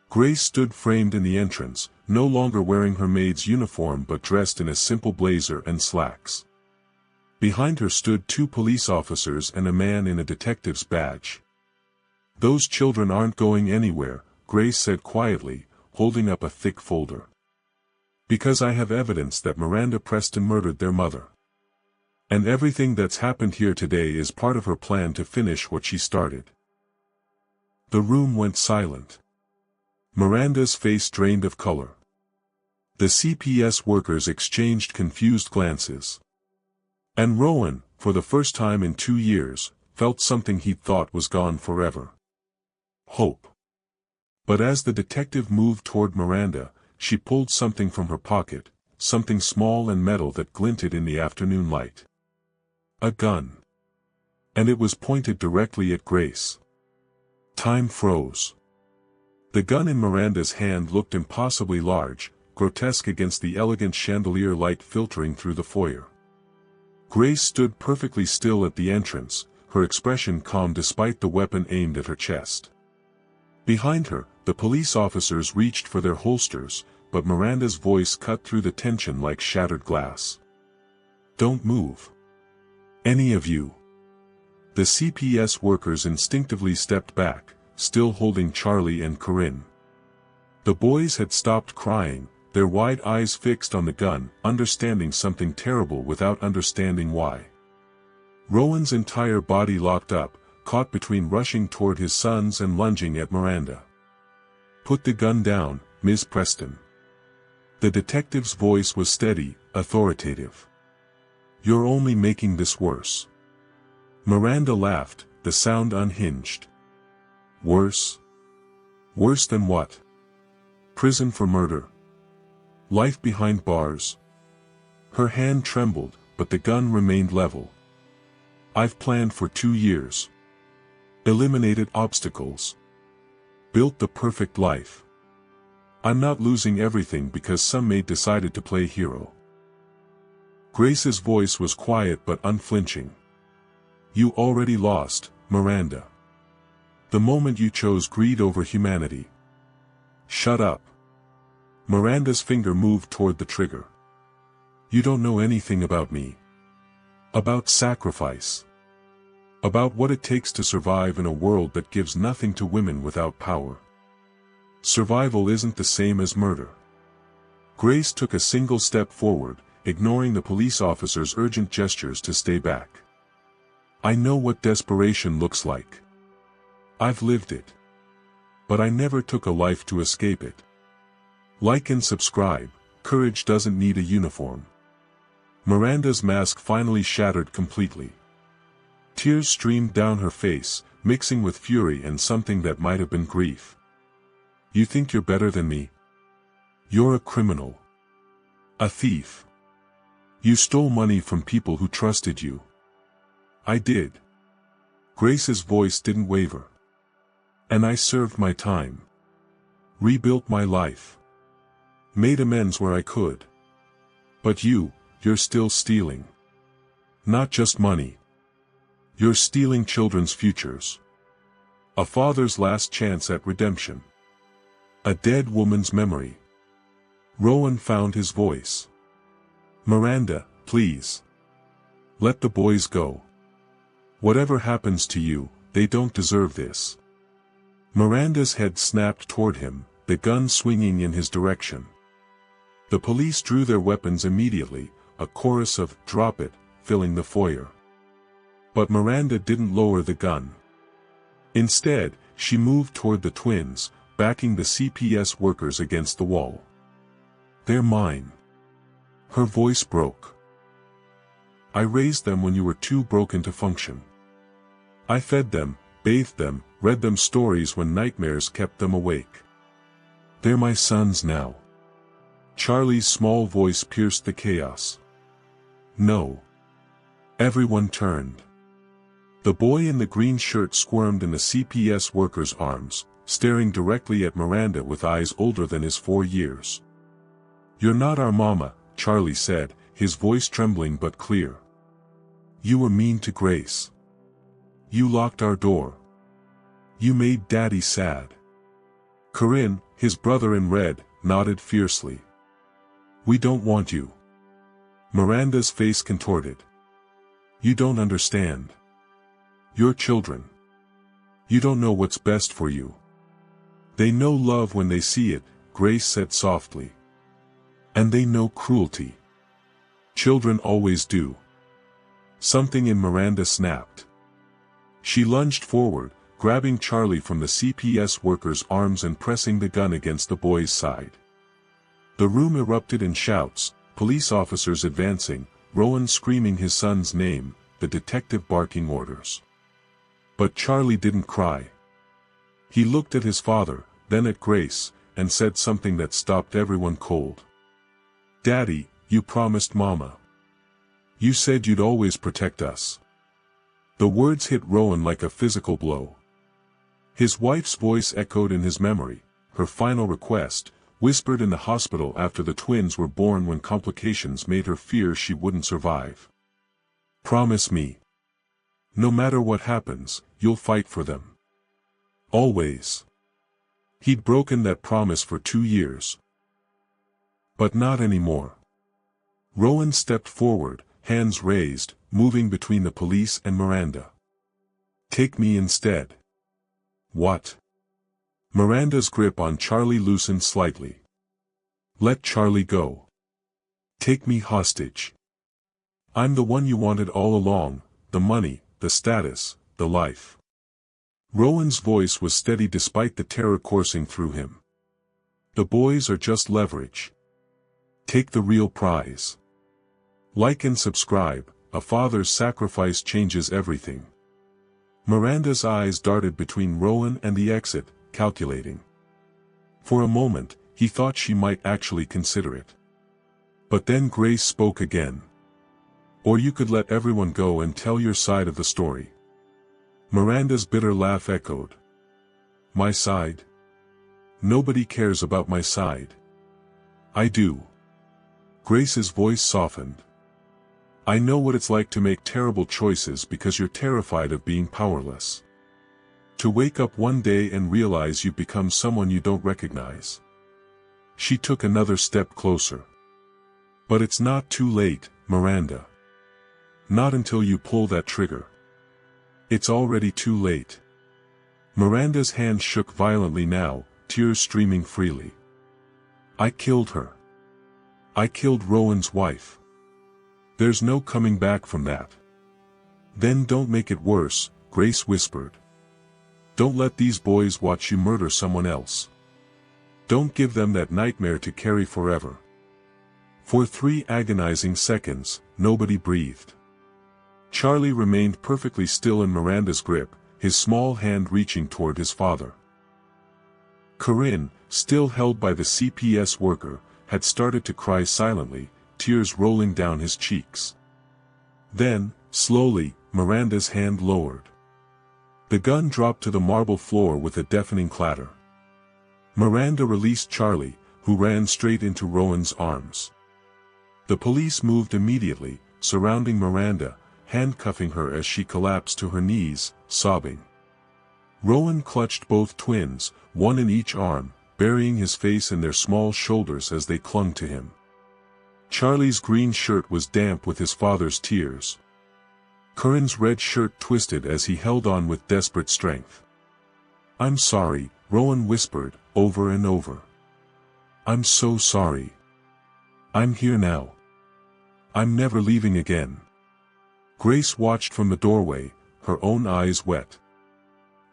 Grace stood framed in the entrance, no longer wearing her maid's uniform but dressed in a simple blazer and slacks. Behind her stood two police officers and a man in a detective's badge. Those children aren't going anywhere, Grace said quietly, holding up a thick folder. Because I have evidence that Miranda Preston murdered their mother. And everything that's happened here today is part of her plan to finish what she started. The room went silent. Miranda's face drained of color. The CPS workers exchanged confused glances. And Rowan, for the first time in 2 years, felt something he thought was gone forever. Hope. But as the detective moved toward Miranda, she pulled something from her pocket, something small and metal that glinted in the afternoon light. A gun. And it was pointed directly at Grace. Time froze. The gun in Miranda's hand looked impossibly large, grotesque against the elegant chandelier light filtering through the foyer. Grace stood perfectly still at the entrance, her expression calm despite the weapon aimed at her chest. Behind her, the police officers reached for their holsters, but Miranda's voice cut through the tension like shattered glass. Don't move. Any of you. The CPS workers instinctively stepped back, still holding Charlie and Corinne. The boys had stopped crying, their wide eyes fixed on the gun, understanding something terrible without understanding why. Rowan's entire body locked up, caught between rushing toward his sons and lunging at Miranda. Put the gun down, Ms. Preston. The detective's voice was steady, authoritative. You're only making this worse. Miranda laughed, the sound unhinged. Worse? Worse than what? Prison for murder. Life behind bars. Her hand trembled, but the gun remained level. I've planned for 2 years. Eliminated obstacles. Built the perfect life. I'm not losing everything because some maid decided to play hero. Grace's voice was quiet but unflinching. You already lost, Miranda. The moment you chose greed over humanity. Shut up. Miranda's finger moved toward the trigger. You don't know anything about me. About sacrifice. About what it takes to survive in a world that gives nothing to women without power. Survival isn't the same as murder. Grace took a single step forward, ignoring the police officer's urgent gestures to stay back. I know what desperation looks like. I've lived it. But I never took a life to escape it. Like and subscribe, courage doesn't need a uniform. Miranda's mask finally shattered completely. Tears streamed down her face, mixing with fury and something that might have been grief. You think you're better than me? You're a criminal. A thief. You stole money from people who trusted you. I did. Grace's voice didn't waver. And I served my time. Rebuilt my life. Made amends where I could. But you're still stealing. Not just money. You're stealing children's futures. A father's last chance at redemption. A dead woman's memory. Rowan found his voice. Miranda, please. Let the boys go. Whatever happens to you, they don't deserve this. Miranda's head snapped toward him, the gun swinging in his direction. The police drew their weapons immediately, a chorus of "drop it" filling the foyer. But Miranda didn't lower the gun. Instead, she moved toward the twins, backing the CPS workers against the wall. They're mine. Her voice broke. I raised them when you were too broken to function. I fed them, bathed them, read them stories when nightmares kept them awake. They're my sons now. Charlie's small voice pierced the chaos. No. Everyone turned. The boy in the green shirt squirmed in the CPS worker's arms, staring directly at Miranda with eyes older than his 4 years. You're not our mama, Charlie said, his voice trembling but clear. You were mean to Grace. You locked our door. You made Daddy sad. Corinne, his brother in red, nodded fiercely. We don't want you. Miranda's face contorted. You don't understand. You're children. You don't know what's best for you. They know love when they see it, Grace said softly. And they know cruelty. Children always do. Something in Miranda snapped. She lunged forward, grabbing Charlie from the CPS worker's arms and pressing the gun against the boy's side. The room erupted in shouts, police officers advancing, Rowan screaming his son's name, the detective barking orders. But Charlie didn't cry. He looked at his father, then at Grace, and said something that stopped everyone cold. "Daddy, you promised Mama. You said you'd always protect us." The words hit Rowan like a physical blow. His wife's voice echoed in his memory, her final request, whispered in the hospital after the twins were born when complications made her fear she wouldn't survive. "Promise me. No matter what happens, you'll fight for them. Always." He'd broken that promise for 2 years. But not anymore. Rowan stepped forward, hands raised, moving between the police and Miranda. "Take me instead." "What?" Miranda's grip on Charlie loosened slightly. "Let Charlie go. Take me hostage. I'm the one you wanted all along, the money, the status, the life." Rowan's voice was steady despite the terror coursing through him. "The boys are just leverage. Take the real prize. Like and subscribe, a father's sacrifice changes everything." Miranda's eyes darted between Rowan and the exit, calculating. For a moment, he thought she might actually consider it. But then Grace spoke again. "Or you could let everyone go and tell your side of the story." Miranda's bitter laugh echoed. "My side? Nobody cares about my side." "I do." Grace's voice softened. "I know what it's like to make terrible choices because you're terrified of being powerless. To wake up one day and realize you've become someone you don't recognize." She took another step closer. "But it's not too late, Miranda. Not until you pull that trigger. It's already too late." Miranda's hand shook violently now, tears streaming freely. "I killed her. I killed Rowan's wife. There's no coming back from that." "Then don't make it worse," Grace whispered. "Don't let these boys watch you murder someone else. Don't give them that nightmare to carry forever." For 3 agonizing seconds, nobody breathed. Charlie remained perfectly still in Miranda's grip, his small hand reaching toward his father. Corinne, still held by the CPS worker, had started to cry silently, tears rolling down his cheeks. Then, slowly, Miranda's hand lowered. The gun dropped to the marble floor with a deafening clatter. Miranda released Charlie, who ran straight into Rowan's arms. The police moved immediately, surrounding Miranda, handcuffing her as she collapsed to her knees, sobbing. Rowan clutched both twins, one in each arm, burying his face in their small shoulders as they clung to him. Charlie's green shirt was damp with his father's tears. Corinne's red shirt twisted as he held on with desperate strength. "I'm sorry," Rowan whispered, over and over. "I'm so sorry. I'm here now. I'm never leaving again." Grace watched from the doorway, her own eyes wet.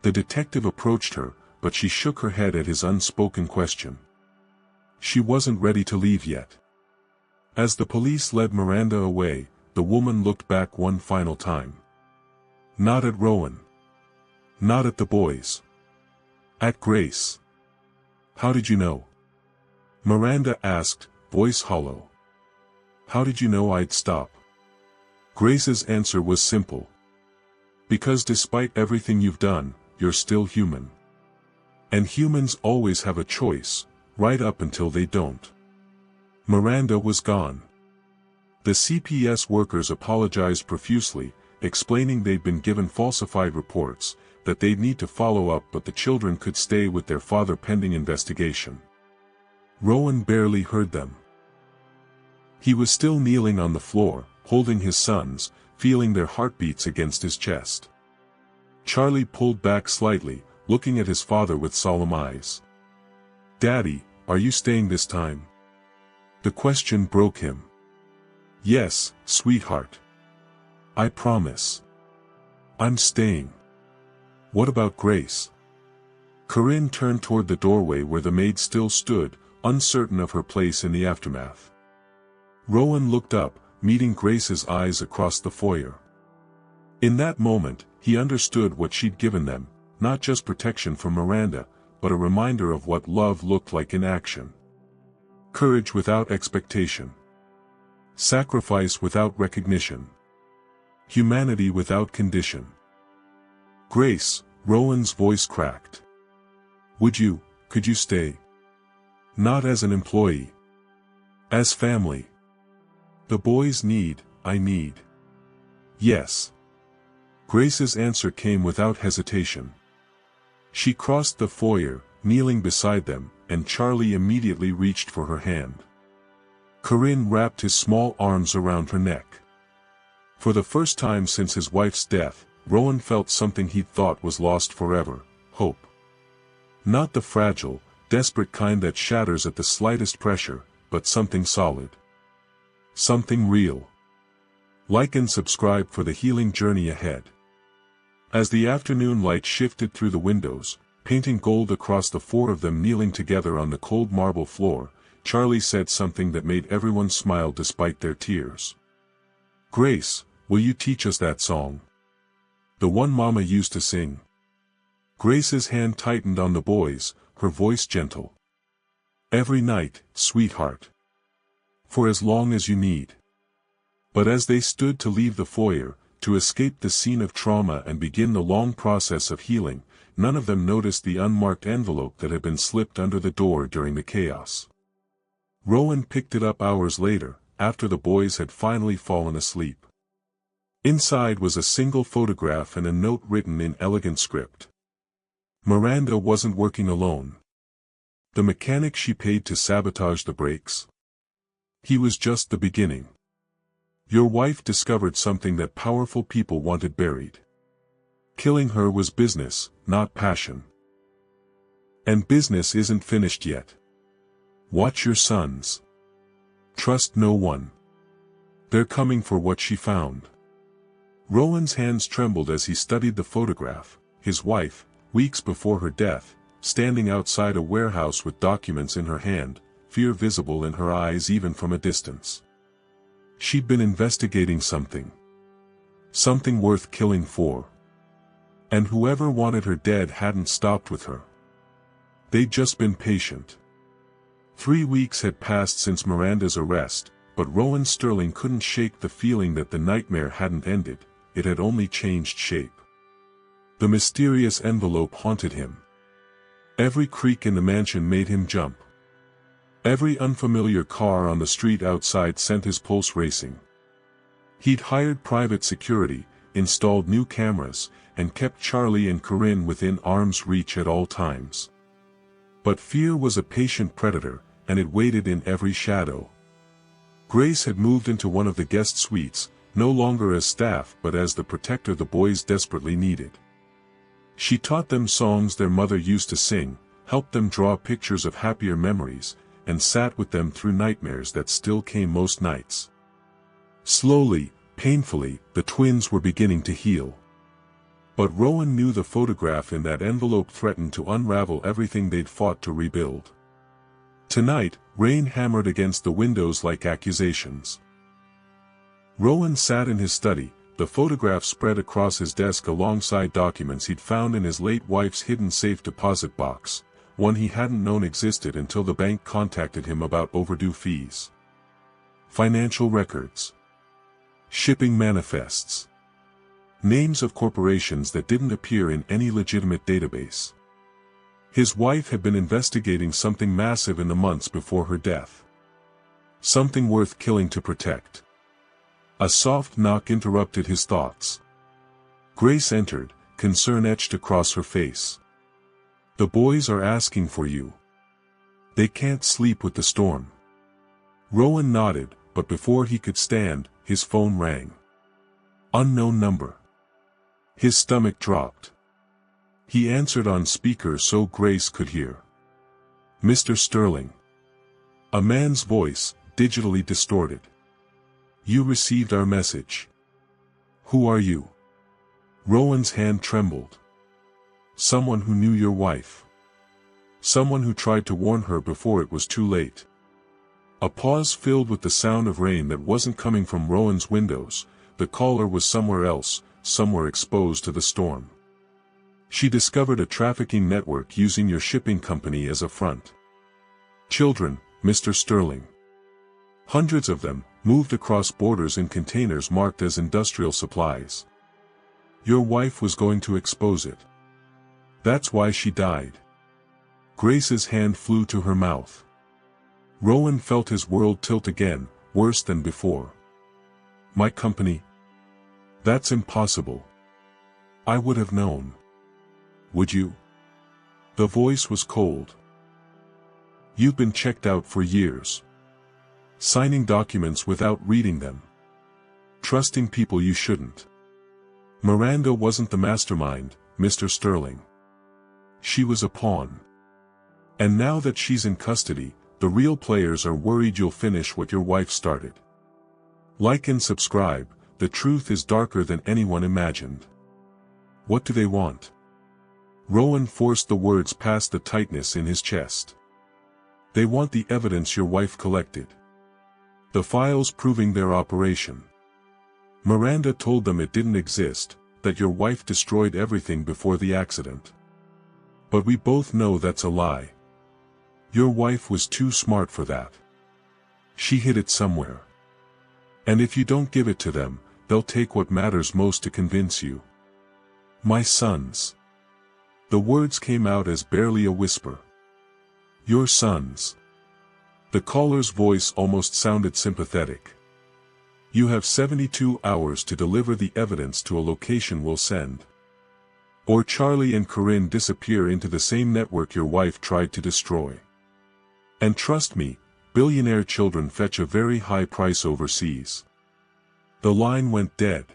The detective approached her, but she shook her head at his unspoken question. She wasn't ready to leave yet. As the police led Miranda away, the woman looked back one final time. Not at Rowan. Not at the boys. At Grace. "How did you know?" Miranda asked, voice hollow. "How did you know I'd stop?" Grace's answer was simple. "Because despite everything you've done, you're still human. And humans always have a choice, right up until they don't." Miranda was gone. The CPS workers apologized profusely, explaining they'd been given falsified reports, that they'd need to follow up, but the children could stay with their father pending investigation. Rowan barely heard them. He was still kneeling on the floor, holding his sons, feeling their heartbeats against his chest. Charlie pulled back slightly, looking at his father with solemn eyes. "Daddy, are you staying this time?" The question broke him. "Yes, sweetheart. I promise. I'm staying. What about Grace? Corinne turned toward the doorway where the maid still stood, uncertain of her place in the aftermath. Rowan looked up, meeting Grace's eyes across the foyer. In that moment, he understood what she'd given them, not just protection from Miranda, but a reminder of what love looked like in action. Courage without expectation. Sacrifice without recognition. Humanity without condition. Grace, Rowan's voice cracked. Could you stay? Not as an employee. As family. The boys need, I need. Yes. Grace's answer came without hesitation. She crossed the foyer, kneeling beside them, and Charlie immediately reached for her hand. Corinne wrapped his small arms around her neck. For the first time since his wife's death, Rowan felt something he'd thought was lost forever: hope. Not the fragile, desperate kind that shatters at the slightest pressure, but something solid. Something real. Like and subscribe for the healing journey ahead. As the afternoon light shifted through the windows, painting gold across the four of them kneeling together on the cold marble floor, Charlie said something that made everyone smile despite their tears. Grace, will you teach us that song? The one Mama used to sing. Grace's hand tightened on the boy's, her voice gentle. Every night, sweetheart. For as long as you need. But as they stood to leave the foyer, to escape the scene of trauma and begin the long process of healing, none of them noticed the unmarked envelope that had been slipped under the door during the chaos. Rowan picked it up hours later, after the boys had finally fallen asleep. Inside was a single photograph and a note written in elegant script. Miranda wasn't working alone. The mechanic she paid to sabotage the brakes? He was just the beginning. Your wife discovered something that powerful people wanted buried. Killing her was business, not passion. And business isn't finished yet. Watch your sons. Trust no one. They're coming for what she found. Rowan's hands trembled as he studied the photograph, his wife, weeks before her death, standing outside a warehouse with documents in her hand, fear visible in her eyes even from a distance. She'd been investigating something. Something worth killing for. And whoever wanted her dead hadn't stopped with her. They'd just been patient. 3 weeks had passed since Miranda's arrest, but Rowan Sterling couldn't shake the feeling that the nightmare hadn't ended, it had only changed shape. The mysterious envelope haunted him. Every creak in the mansion made him jump. Every unfamiliar car on the street outside sent his pulse racing. He'd hired private security, installed new cameras, and kept Charlie and Corinne within arm's reach at all times. But fear was a patient predator, and it waited in every shadow. Grace had moved into one of the guest suites, no longer as staff but as the protector the boys desperately needed. She taught them songs their mother used to sing, helped them draw pictures of happier memories, and sat with them through nightmares that still came most nights. Slowly, painfully, the twins were beginning to heal. But Rowan knew the photograph in that envelope threatened to unravel everything they'd fought to rebuild. Tonight, rain hammered against the windows like accusations. Rowan sat in his study, the photograph spread across his desk alongside documents he'd found in his late wife's hidden safe deposit box, one he hadn't known existed until the bank contacted him about overdue fees. Financial records. Shipping manifests. Names of corporations that didn't appear in any legitimate database. His wife had been investigating something massive in the months before her death. Something worth killing to protect. A soft knock interrupted his thoughts. Grace entered, concern etched across her face. The boys are asking for you. They can't sleep with the storm. Rowan nodded, but before he could stand, his phone rang. Unknown number. His stomach dropped. He answered on speaker so Grace could hear. Mr. Sterling. A man's voice, digitally distorted. You received our message. Who are you? Rowan's hand trembled. Someone who knew your wife. Someone who tried to warn her before it was too late. A pause filled with the sound of rain that wasn't coming from Rowan's windows. The caller was somewhere else, somewhere exposed to the storm. She discovered a trafficking network using your shipping company as a front. Children, Mr. Sterling. Hundreds of them, moved across borders in containers marked as industrial supplies. Your wife was going to expose it. That's why she died. Grace's hand flew to her mouth. Rowan felt his world tilt again, worse than before. My company? That's impossible. I would have known. Would you? The voice was cold. You've been checked out for years. Signing documents without reading them. Trusting people you shouldn't. Miranda wasn't the mastermind, Mr. Sterling. She was a pawn. And now that she's in custody, the real players are worried you'll finish what your wife started. Like and subscribe, the truth is darker than anyone imagined. What do they want? Rowan forced the words past the tightness in his chest. They want the evidence your wife collected. The files proving their operation. Miranda told them it didn't exist, that your wife destroyed everything before the accident. But we both know that's a lie. Your wife was too smart for that. She hid it somewhere. And if you don't give it to them, they'll take what matters most to convince you. My sons. The words came out as barely a whisper. Your sons. The caller's voice almost sounded sympathetic. You have 72 hours to deliver the evidence to a location we'll send. Or Charlie and Corinne disappear into the same network your wife tried to destroy. And trust me, billionaire children fetch a very high price overseas. The line went dead.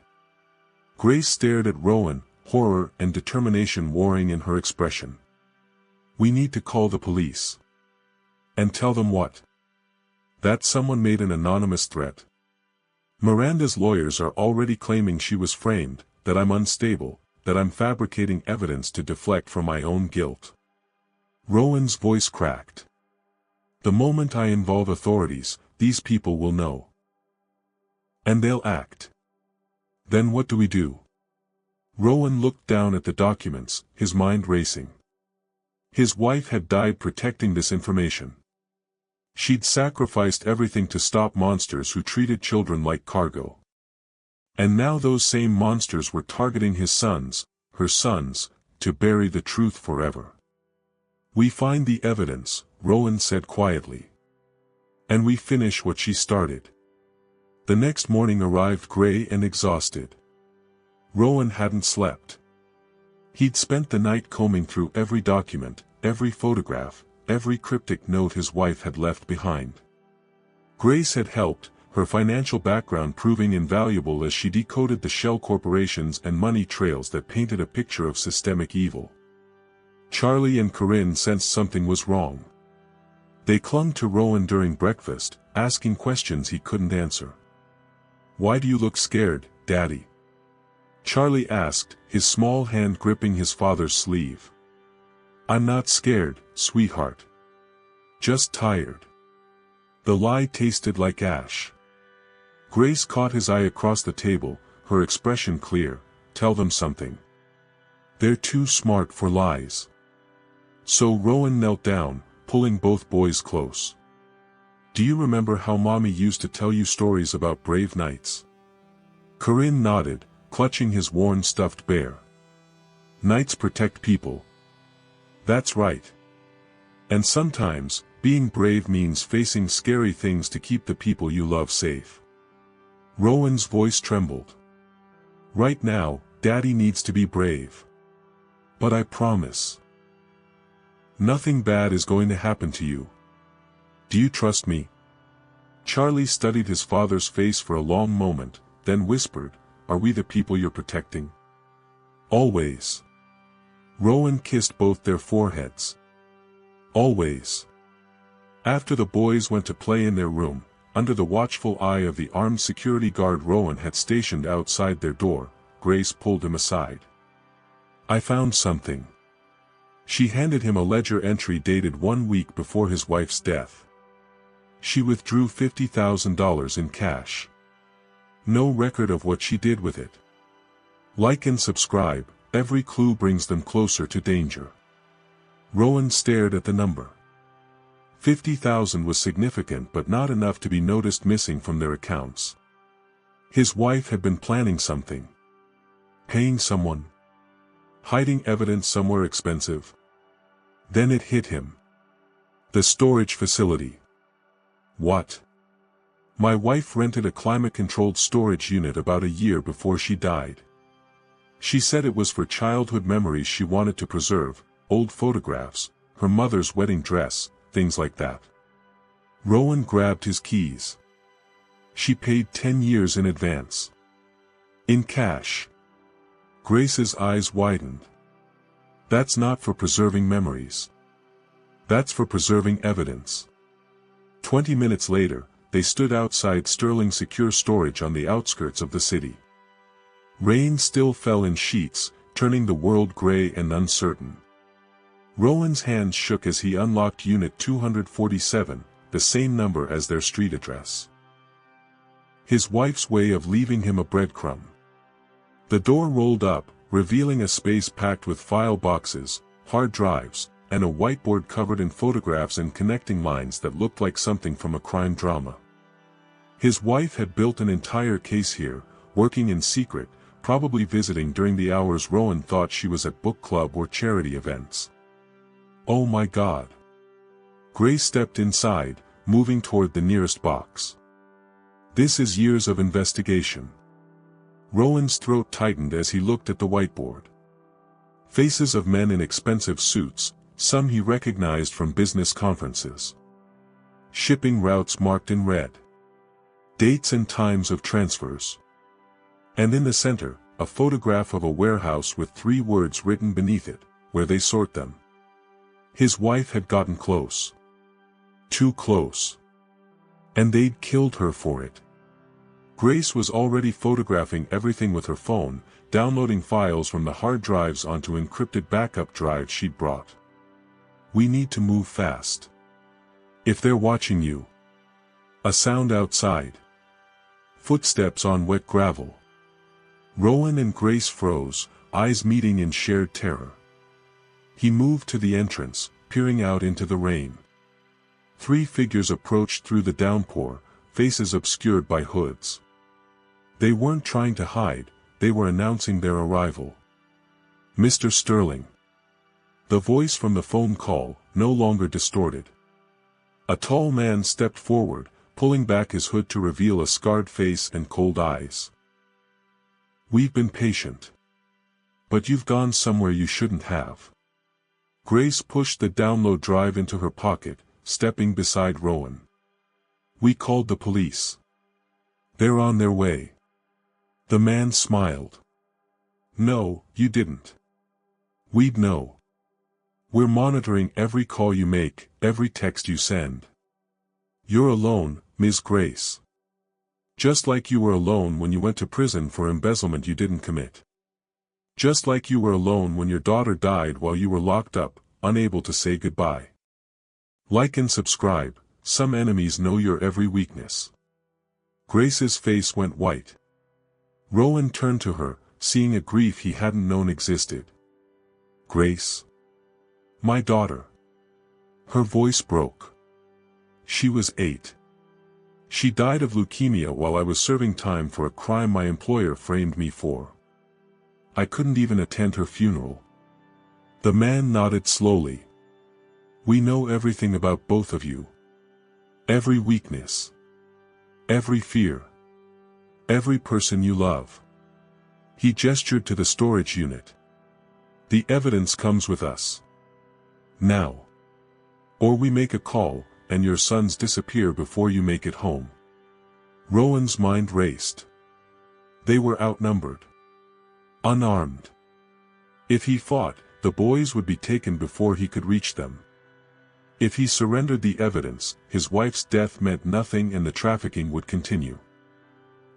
Grace stared at Rowan, horror and determination warring in her expression. We need to call the police. And tell them what? That someone made an anonymous threat. Miranda's lawyers are already claiming she was framed, that I'm unstable, that I'm fabricating evidence to deflect from my own guilt. Rowan's voice cracked. The moment I involve authorities, these people will know. And they'll act. Then what do we do? Rowan looked down at the documents, his mind racing. His wife had died protecting this information. She'd sacrificed everything to stop monsters who treated children like cargo. And now those same monsters were targeting his sons, her sons, to bury the truth forever. We find the evidence, Rowan said quietly. And we finish what she started. The next morning arrived gray and exhausted. Rowan hadn't slept. He'd spent the night combing through every document, every photograph, every cryptic note his wife had left behind. Grace had helped, her financial background proving invaluable as she decoded the shell corporations and money trails that painted a picture of systemic evil. Charlie and Corinne sensed something was wrong. They clung to Rowan during breakfast, asking questions he couldn't answer. Why do you look scared, Daddy? Charlie asked, his small hand gripping his father's sleeve. I'm not scared, sweetheart. Just tired. The lie tasted like ash. Grace caught his eye across the table, her expression clear. Tell them something. They're too smart for lies. So Rowan knelt down, pulling both boys close. Do you remember how Mommy used to tell you stories about brave knights? Corinne nodded, clutching his worn stuffed bear. Knights protect people. That's right. And sometimes, being brave means facing scary things to keep the people you love safe. Rowan's voice trembled. Right now, Daddy needs to be brave. But I promise. Nothing bad is going to happen to you. Do you trust me? Charlie studied his father's face for a long moment, then whispered, Are we the people you're protecting? Always. Rowan kissed both their foreheads. Always. After the boys went to play in their room, under the watchful eye of the armed security guard Rowan had stationed outside their door, Grace pulled him aside. "I found something." She handed him a ledger entry dated 1 week before his wife's death. She withdrew $50,000 in cash. No record of what she did with it. Like and subscribe, every clue brings them closer to danger. Rowan stared at the number. 50,000 was significant but not enough to be noticed missing from their accounts. His wife had been planning something. Paying someone. Hiding evidence somewhere expensive. Then it hit him. The storage facility. What? My wife rented a climate-controlled storage unit about a year before she died. She said it was for childhood memories she wanted to preserve, old photographs, her mother's wedding dress, things like that. Rowan grabbed his keys. She paid 10 years in advance. In cash. Grace's eyes widened. That's not for preserving memories. That's for preserving evidence. 20 minutes later, they stood outside Sterling Secure Storage on the outskirts of the city. Rain still fell in sheets, turning the world gray and uncertain. Rowan's hands shook as he unlocked Unit 247, the same number as their street address. His wife's way of leaving him a breadcrumb. The door rolled up, revealing a space packed with file boxes, hard drives, and a whiteboard covered in photographs and connecting lines that looked like something from a crime drama. His wife had built an entire case here, working in secret, probably visiting during the hours Rowan thought she was at book club or charity events. Oh my God. Grace stepped inside, moving toward the nearest box. This is years of investigation. Rowan's throat tightened as he looked at the whiteboard. Faces of men in expensive suits, some he recognized from business conferences. Shipping routes marked in red. Dates and times of transfers. And in the center, a photograph of a warehouse with 3 words written beneath it, where they sort them. His wife had gotten close. Too close. And they'd killed her for it. Grace was already photographing everything with her phone, downloading files from the hard drives onto encrypted backup drives she'd brought. We need to move fast. If they're watching you. A sound outside. Footsteps on wet gravel. Rowan and Grace froze, eyes meeting in shared terror. He moved to the entrance, peering out into the rain. 3 figures approached through the downpour, faces obscured by hoods. They weren't trying to hide, they were announcing their arrival. Mr. Sterling. The voice from the phone call, no longer distorted. A tall man stepped forward, pulling back his hood to reveal a scarred face and cold eyes. We've been patient. But you've gone somewhere you shouldn't have. Grace pushed the download drive into her pocket, stepping beside Rowan. We called the police. They're on their way. The man smiled. No, you didn't. We'd know. We're monitoring every call you make, every text you send. You're alone, Ms. Grace. Just like you were alone when you went to prison for embezzlement you didn't commit. Just like you were alone when your daughter died while you were locked up, unable to say goodbye. Like and subscribe, some enemies know your every weakness. Grace's face went white. Rowan turned to her, seeing a grief he hadn't known existed. Grace. My daughter. Her voice broke. She was 8. She died of leukemia while I was serving time for a crime my employer framed me for. I couldn't even attend her funeral. The man nodded slowly. We know everything about both of you. Every weakness. Every fear. Every person you love. He gestured to the storage unit. The evidence comes with us. Now. Or we make a call, and your sons disappear before you make it home. Rowan's mind raced. They were outnumbered. Unarmed. If he fought, the boys would be taken before he could reach them. If he surrendered the evidence, his wife's death meant nothing and the trafficking would continue.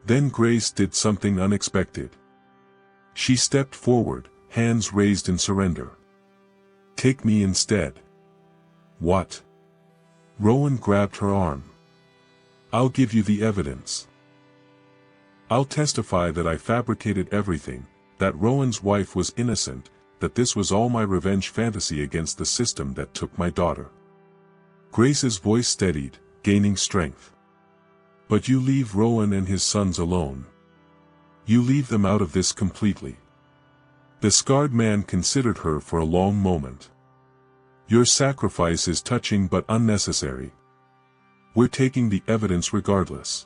Then Grace did something unexpected. She stepped forward, hands raised in surrender. "Take me instead." "What?" Rowan grabbed her arm. "I'll give you the evidence. I'll testify that I fabricated everything, that Rowan's wife was innocent, that this was all my revenge fantasy against the system that took my daughter." Grace's voice steadied, gaining strength. "But you leave Rowan and his sons alone. You leave them out of this completely." The scarred man considered her for a long moment. "Your sacrifice is touching but unnecessary. We're taking the evidence regardless."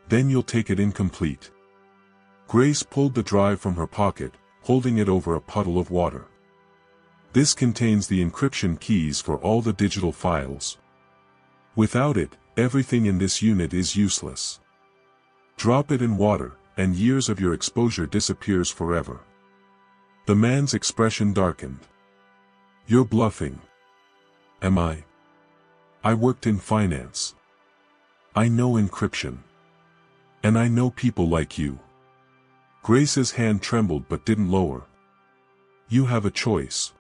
"Then you'll take it incomplete." Grace pulled the drive from her pocket, holding it over a puddle of water. "This contains the encryption keys for all the digital files. Without it, everything in this unit is useless. Drop it in water, and years of your exposure disappears forever." The man's expression darkened. "You're bluffing." "Am I? I worked in finance. I know encryption. And I know people like you." Grace's hand trembled but didn't lower. "You have a choice.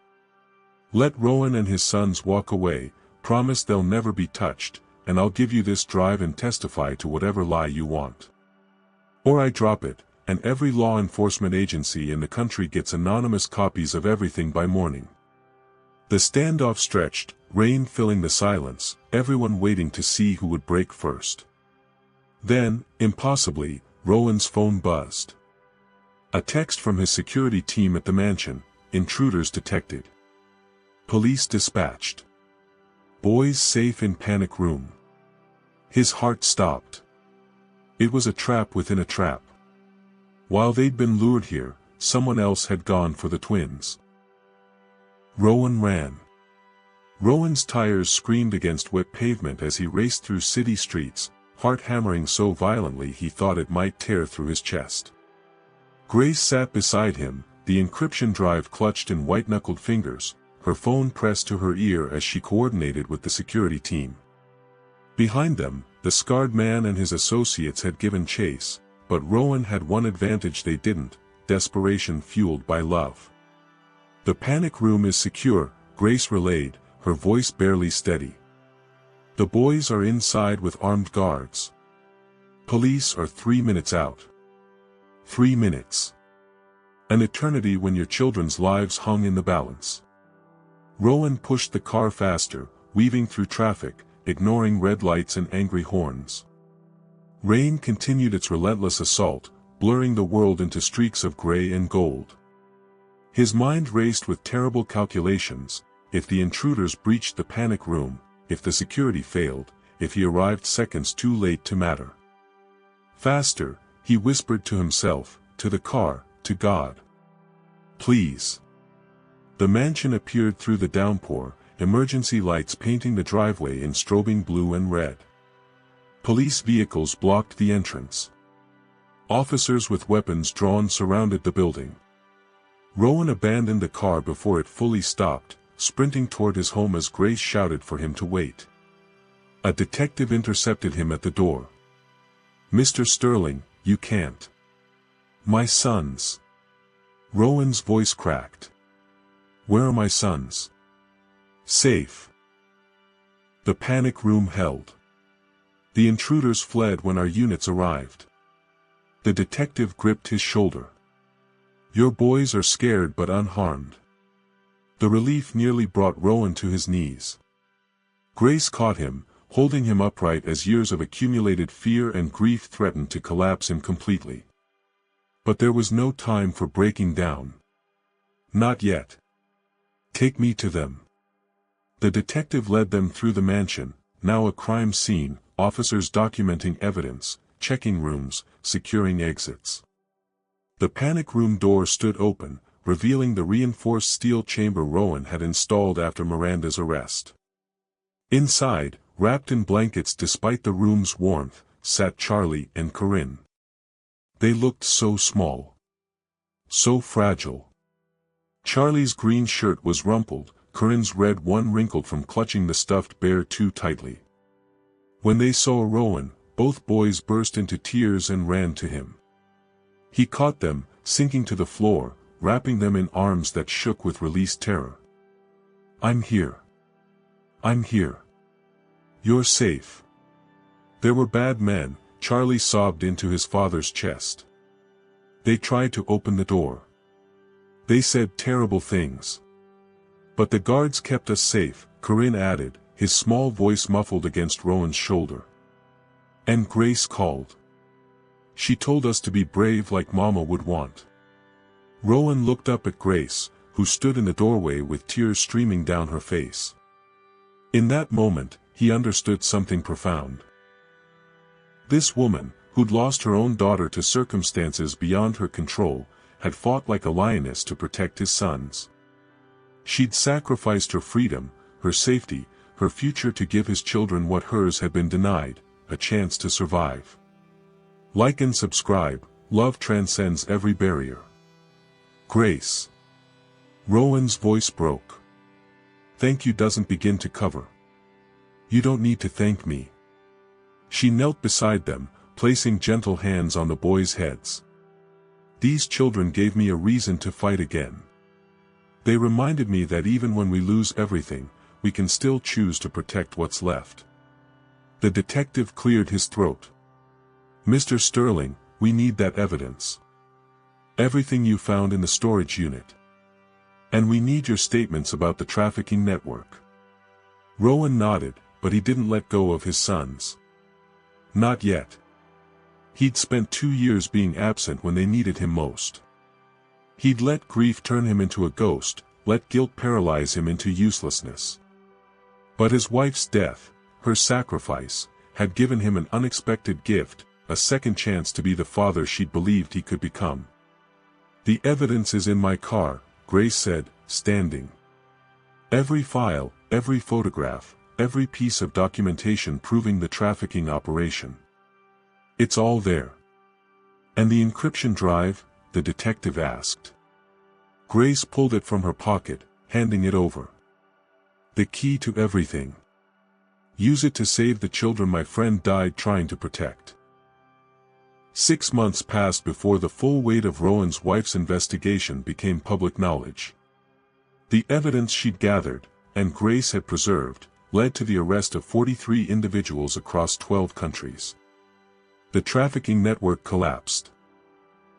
Let Rowan and his sons walk away, promise they'll never be touched, and I'll give you this drive and testify to whatever lie you want. Or I drop it, and every law enforcement agency in the country gets anonymous copies of everything by morning." The standoff stretched, rain filling the silence, everyone waiting to see who would break first. Then, impossibly, Rowan's phone buzzed. A text from his security team at the mansion: "Intruders detected. Police dispatched. Boys safe in panic room." His heart stopped. It was a trap within a trap. While they'd been lured here, someone else had gone for the twins. Rowan ran. Rowan's tires screamed against wet pavement as he raced through city streets, heart hammering so violently he thought it might tear through his chest. Grace sat beside him, the encryption drive clutched in white-knuckled fingers, her phone pressed to her ear as she coordinated with the security team. Behind them, the scarred man and his associates had given chase, but Rowan had one advantage they didn't: desperation fueled by love. "The panic room is secure," Grace relayed, her voice barely steady. "The boys are inside with armed guards. Police are 3 minutes out." 3 minutes. An eternity when your children's lives hung in the balance. Rowan pushed the car faster, weaving through traffic, ignoring red lights and angry horns. Rain continued its relentless assault, blurring the world into streaks of gray and gold. His mind raced with terrible calculations: if the intruders breached the panic room, if the security failed, if he arrived seconds too late to matter. "Faster," he whispered to himself, to the car, to God. "Please." The mansion appeared through the downpour, emergency lights painting the driveway in strobing blue and red. Police vehicles blocked the entrance. Officers with weapons drawn surrounded the building. Rowan abandoned the car before it fully stopped, sprinting toward his home as Grace shouted for him to wait. A detective intercepted him at the door. "Mr. Sterling, you can't." "My sons." Rowan's voice cracked. "Where are my sons?" "Safe." The panic room held. "The intruders fled when our units arrived." The detective gripped his shoulder. "Your boys are scared but unharmed." The relief nearly brought Rowan to his knees. Grace caught him, holding him upright as years of accumulated fear and grief threatened to collapse him completely. But there was no time for breaking down. "Not yet. Take me to them." The detective led them through the mansion, now a crime scene, officers documenting evidence, checking rooms, securing exits. The panic room door stood open, revealing the reinforced steel chamber Rowan had installed after Miranda's arrest. Inside, wrapped in blankets despite the room's warmth, sat Charlie and Corinne. They looked so small. So fragile. Charlie's green shirt was rumpled, Corinne's red one wrinkled from clutching the stuffed bear too tightly. When they saw Rowan, both boys burst into tears and ran to him. He caught them, sinking to the floor, wrapping them in arms that shook with released terror. "I'm here. I'm here. You're safe." "There were bad men," Charlie sobbed into his father's chest. "They tried to open the door. They said terrible things. But the guards kept us safe," Corinne added, his small voice muffled against Rowan's shoulder. "And Grace called. She told us to be brave like Mama would want." Rowan looked up at Grace, who stood in the doorway with tears streaming down her face. In that moment, he understood something profound. This woman, who'd lost her own daughter to circumstances beyond her control, had fought like a lioness to protect his sons. She'd sacrificed her freedom, her safety, her future to give his children what hers had been denied, a chance to survive. Like and subscribe. Love transcends every barrier. Grace. Rowan's voice broke. "Thank you doesn't begin to cover. You don't need to thank me." She knelt beside them, placing gentle hands on the boys' heads. "These children gave me a reason to fight again. They reminded me that even when we lose everything, we can still choose to protect what's left." The detective cleared his throat. "Mr. Sterling, we need that evidence. Everything you found in the storage unit. And we need your statements about the trafficking network." Rowan nodded, but he didn't let go of his sons. Not yet. He'd spent 2 years being absent when they needed him most. He'd let grief turn him into a ghost, let guilt paralyze him into uselessness. But his wife's death, her sacrifice, had given him an unexpected gift, a second chance to be the father she'd believed he could become. "The evidence is in my car," Grace said, standing. "Every file, every photograph, every piece of documentation proving the trafficking operation. It's all there." "And the encryption drive?" the detective asked. Grace pulled it from her pocket, handing it over. "The key to everything. Use it to save the children my friend died trying to protect." 6 months passed before the full weight of Rowan's wife's investigation became public knowledge. The evidence she'd gathered, and Grace had preserved, led to the arrest of 43 individuals across 12 countries. The trafficking network collapsed.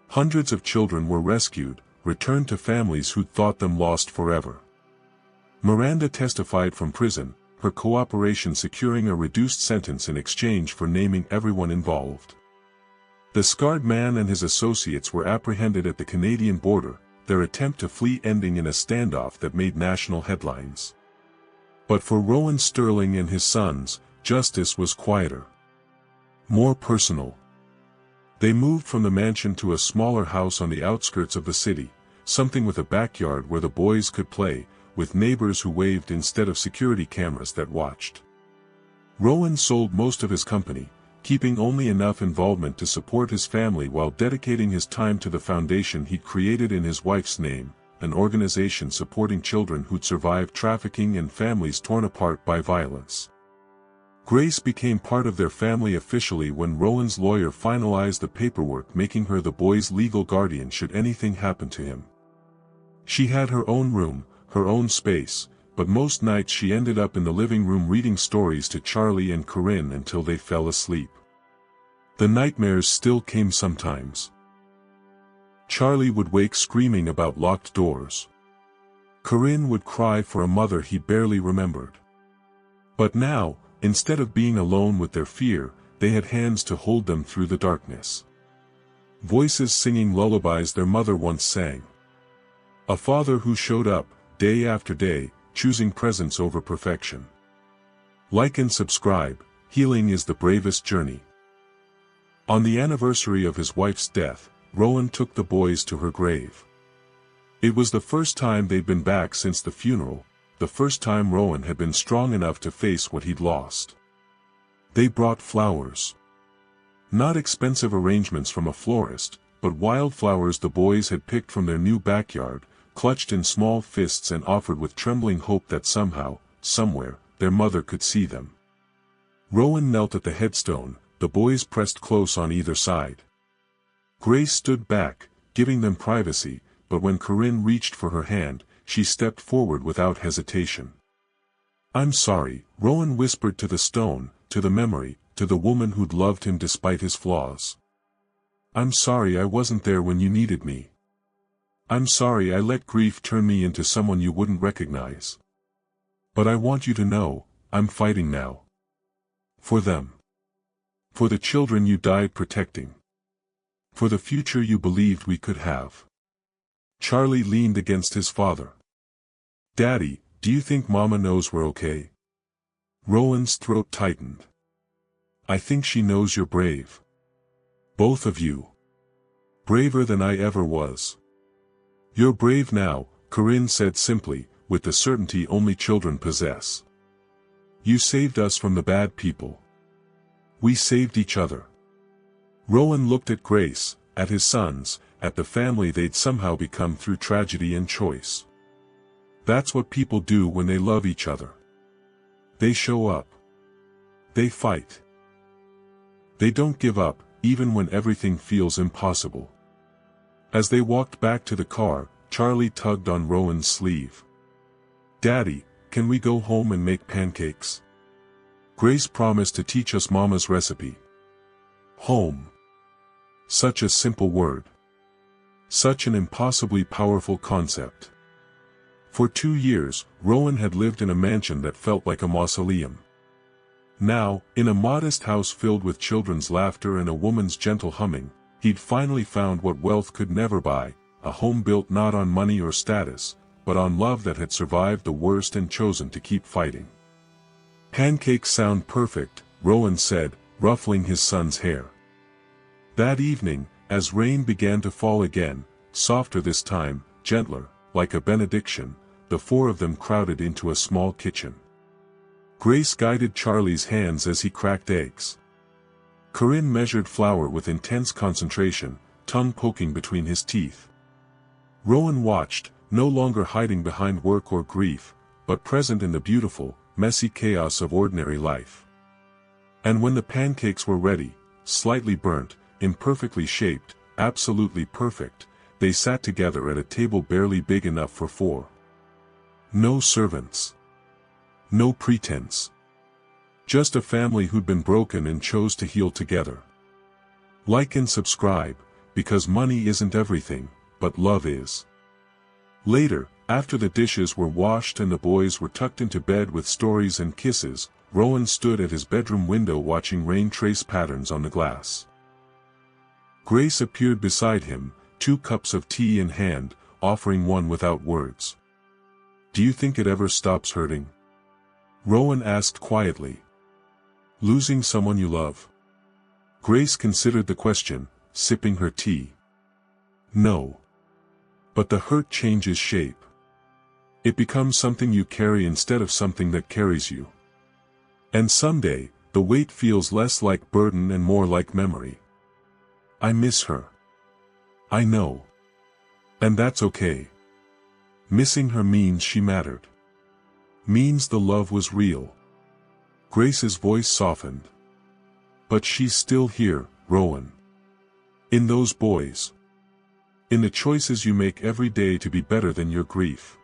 Hundreds of children were rescued, returned to families who'd thought them lost forever. Miranda testified from prison, her cooperation securing a reduced sentence in exchange for naming everyone involved. The scarred man and his associates were apprehended at the Canadian border, their attempt to flee ending in a standoff that made national headlines. But for Rowan Sterling and his sons, justice was quieter. More personal. They moved from the mansion to a smaller house on the outskirts of the city, something with a backyard where the boys could play, with neighbors who waved instead of security cameras that watched. Rowan sold most of his company, keeping only enough involvement to support his family while dedicating his time to the foundation he'd created in his wife's name, an organization supporting children who'd survived trafficking and families torn apart by violence. Grace became part of their family officially when Rowan's lawyer finalized the paperwork making her the boy's legal guardian should anything happen to him. She had her own room, her own space, but most nights she ended up in the living room reading stories to Charlie and Corinne until they fell asleep. The nightmares still came sometimes. Charlie would wake screaming about locked doors. Corinne would cry for a mother he barely remembered. But now, instead of being alone with their fear, they had hands to hold them through the darkness. Voices singing lullabies their mother once sang. A father who showed up, day after day, choosing presence over perfection. Like and subscribe. Healing is the bravest journey. On the anniversary of his wife's death, Rowan took the boys to her grave. It was the first time they'd been back since the funeral, the first time Rowan had been strong enough to face what he'd lost. They brought flowers. Not expensive arrangements from a florist, but wildflowers the boys had picked from their new backyard, clutched in small fists and offered with trembling hope that somehow, somewhere, their mother could see them. Rowan knelt at the headstone, the boys pressed close on either side. Grace stood back, giving them privacy, but when Corinne reached for her hand, she stepped forward without hesitation. "I'm sorry," Rowan whispered to the stone, to the memory, to the woman who'd loved him despite his flaws. "I'm sorry I wasn't there when you needed me. I'm sorry I let grief turn me into someone you wouldn't recognize. But I want you to know, I'm fighting now. For them. For the children you died protecting. For the future you believed we could have." Charlie leaned against his father. "Daddy, do you think Mama knows we're okay?" Rowan's throat tightened. "I think she knows you're brave. Both of you. Braver than I ever was." "You're brave now," Corinne said simply, with the certainty only children possess. "You saved us from the bad people. We saved each other." Rowan looked at Grace, at his sons, at the family they'd somehow become through tragedy and choice. That's what people do when they love each other. They show up. They fight. They don't give up, even when everything feels impossible. As they walked back to the car, Charlie tugged on Rowan's sleeve. "Daddy, can we go home and make pancakes? Grace promised to teach us Mama's recipe." Home. Such a simple word. Such an impossibly powerful concept. For 2 years, Rowan had lived in a mansion that felt like a mausoleum. Now, in a modest house filled with children's laughter and a woman's gentle humming, he'd finally found what wealth could never buy, a home built not on money or status, but on love that had survived the worst and chosen to keep fighting. "Pancakes sound perfect," Rowan said, ruffling his son's hair. That evening, as rain began to fall again, softer this time, gentler, like a benediction, the four of them crowded into a small kitchen. Grace guided Charlie's hands as he cracked eggs. Corinne measured flour with intense concentration, tongue poking between his teeth. Rowan watched, no longer hiding behind work or grief, but present in the beautiful, messy chaos of ordinary life. And when the pancakes were ready, slightly burnt, imperfectly shaped, absolutely perfect, they sat together at a table barely big enough for 4. No servants. No pretense. Just a family who'd been broken and chose to heal together. Like and subscribe, because money isn't everything, but love is. Later, after the dishes were washed and the boys were tucked into bed with stories and kisses, Rowan stood at his bedroom window watching rain trace patterns on the glass. Grace appeared beside him, 2 cups of tea in hand, offering one without words. "Do you think it ever stops hurting?" Rowan asked quietly. "Losing someone you love?" Grace considered the question, sipping her tea. "No. But the hurt changes shape. It becomes something you carry instead of something that carries you. And someday, the weight feels less like burden and more like memory. I miss her. I know. And that's okay. Missing her means she mattered. Means the love was real." Grace's voice softened. "But she's still here, Rowan. In those boys. In the choices you make every day to be better than your grief.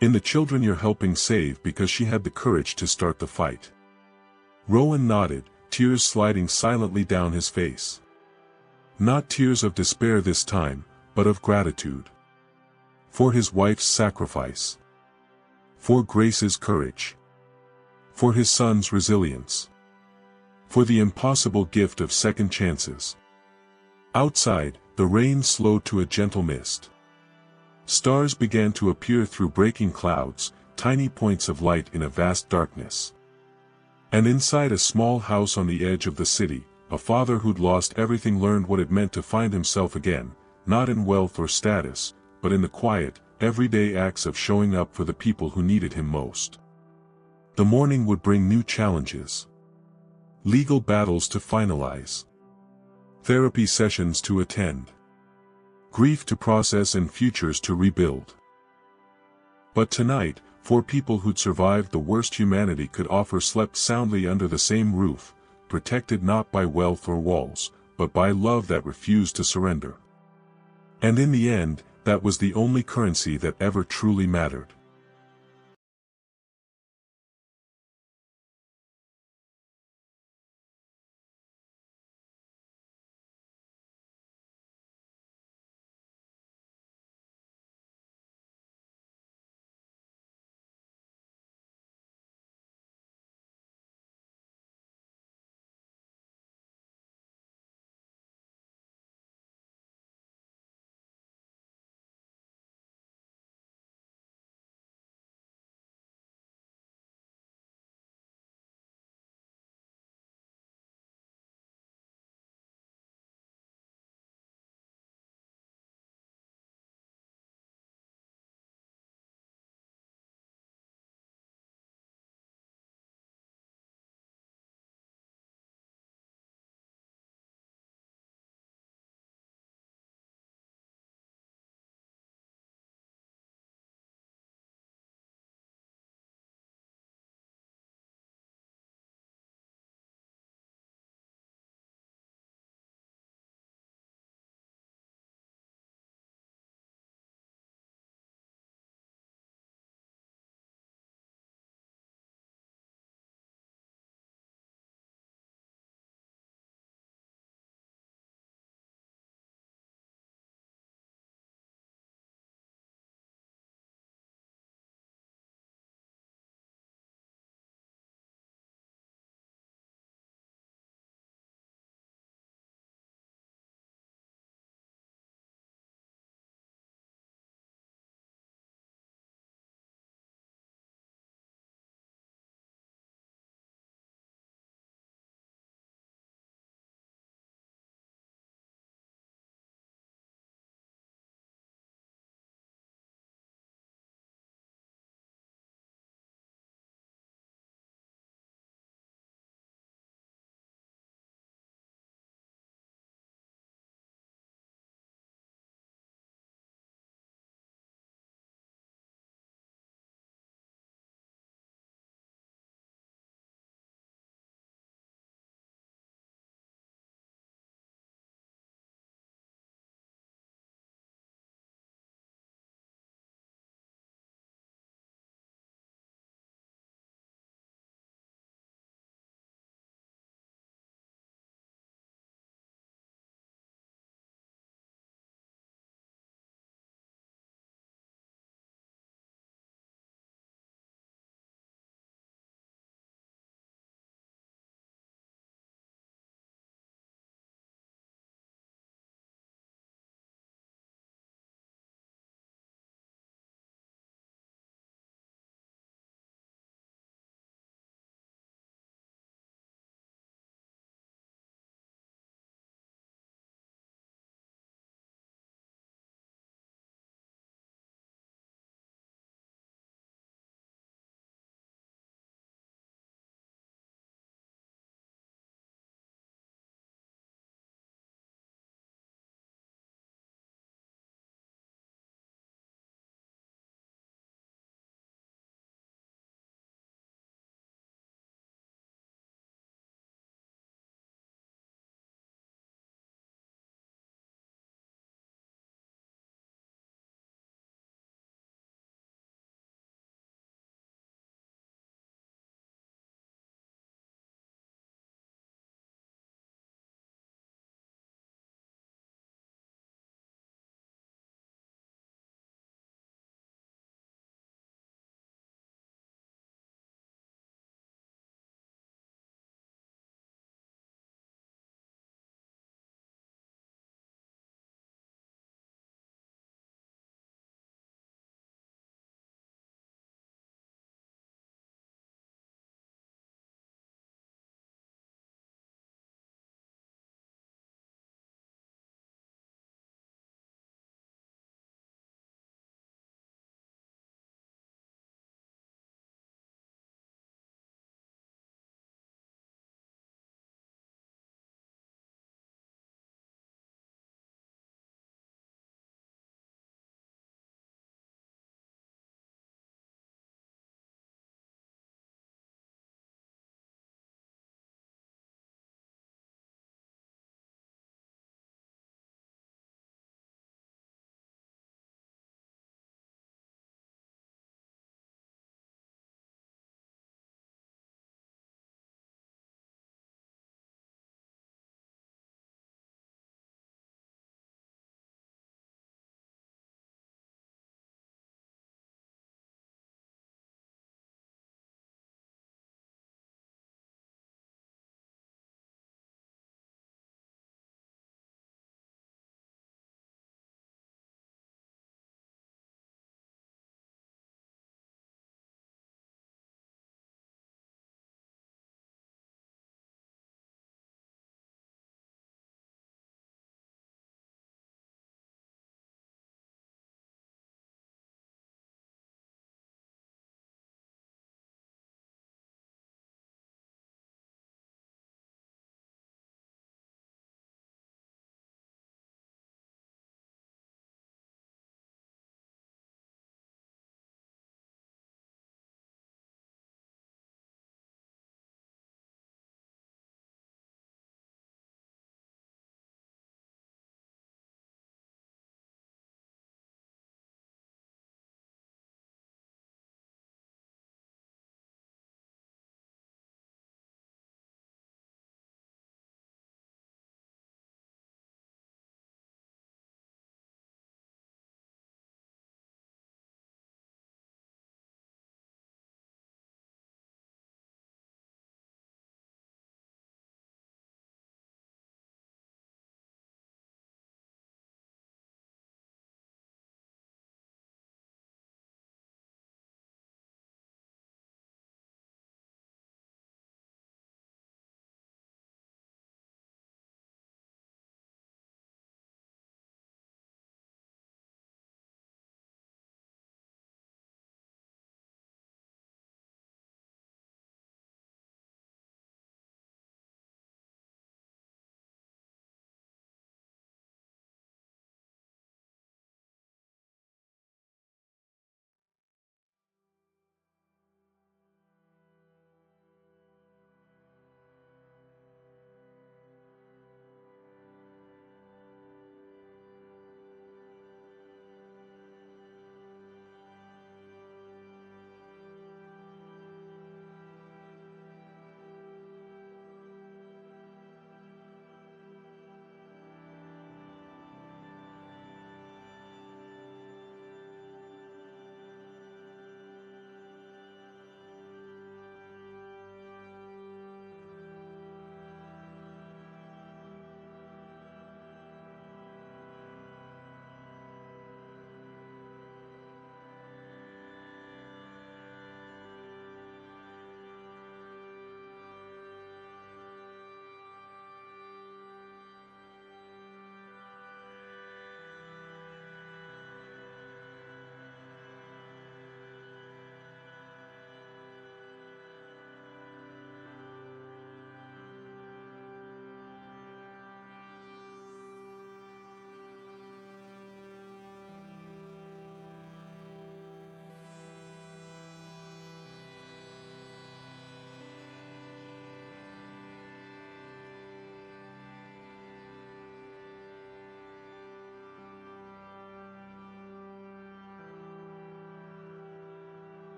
In the children you're helping save because she had the courage to start the fight." Rowan nodded, tears sliding silently down his face. Not tears of despair this time, but of gratitude. For his wife's sacrifice. For Grace's courage. For his son's resilience. For the impossible gift of second chances. Outside, the rain slowed to a gentle mist. Stars began to appear through breaking clouds, tiny points of light in a vast darkness. And inside a small house on the edge of the city, a father who'd lost everything learned what it meant to find himself again, not in wealth or status, but in the quiet, everyday acts of showing up for the people who needed him most. The morning would bring new challenges. Legal battles to finalize. Therapy sessions to attend. grief to process and futures to rebuild. But tonight, 4 people who'd survived the worst humanity could offer slept soundly under the same roof, protected not by wealth or walls, but by love that refused to surrender. And in the end, that was the only currency that ever truly mattered.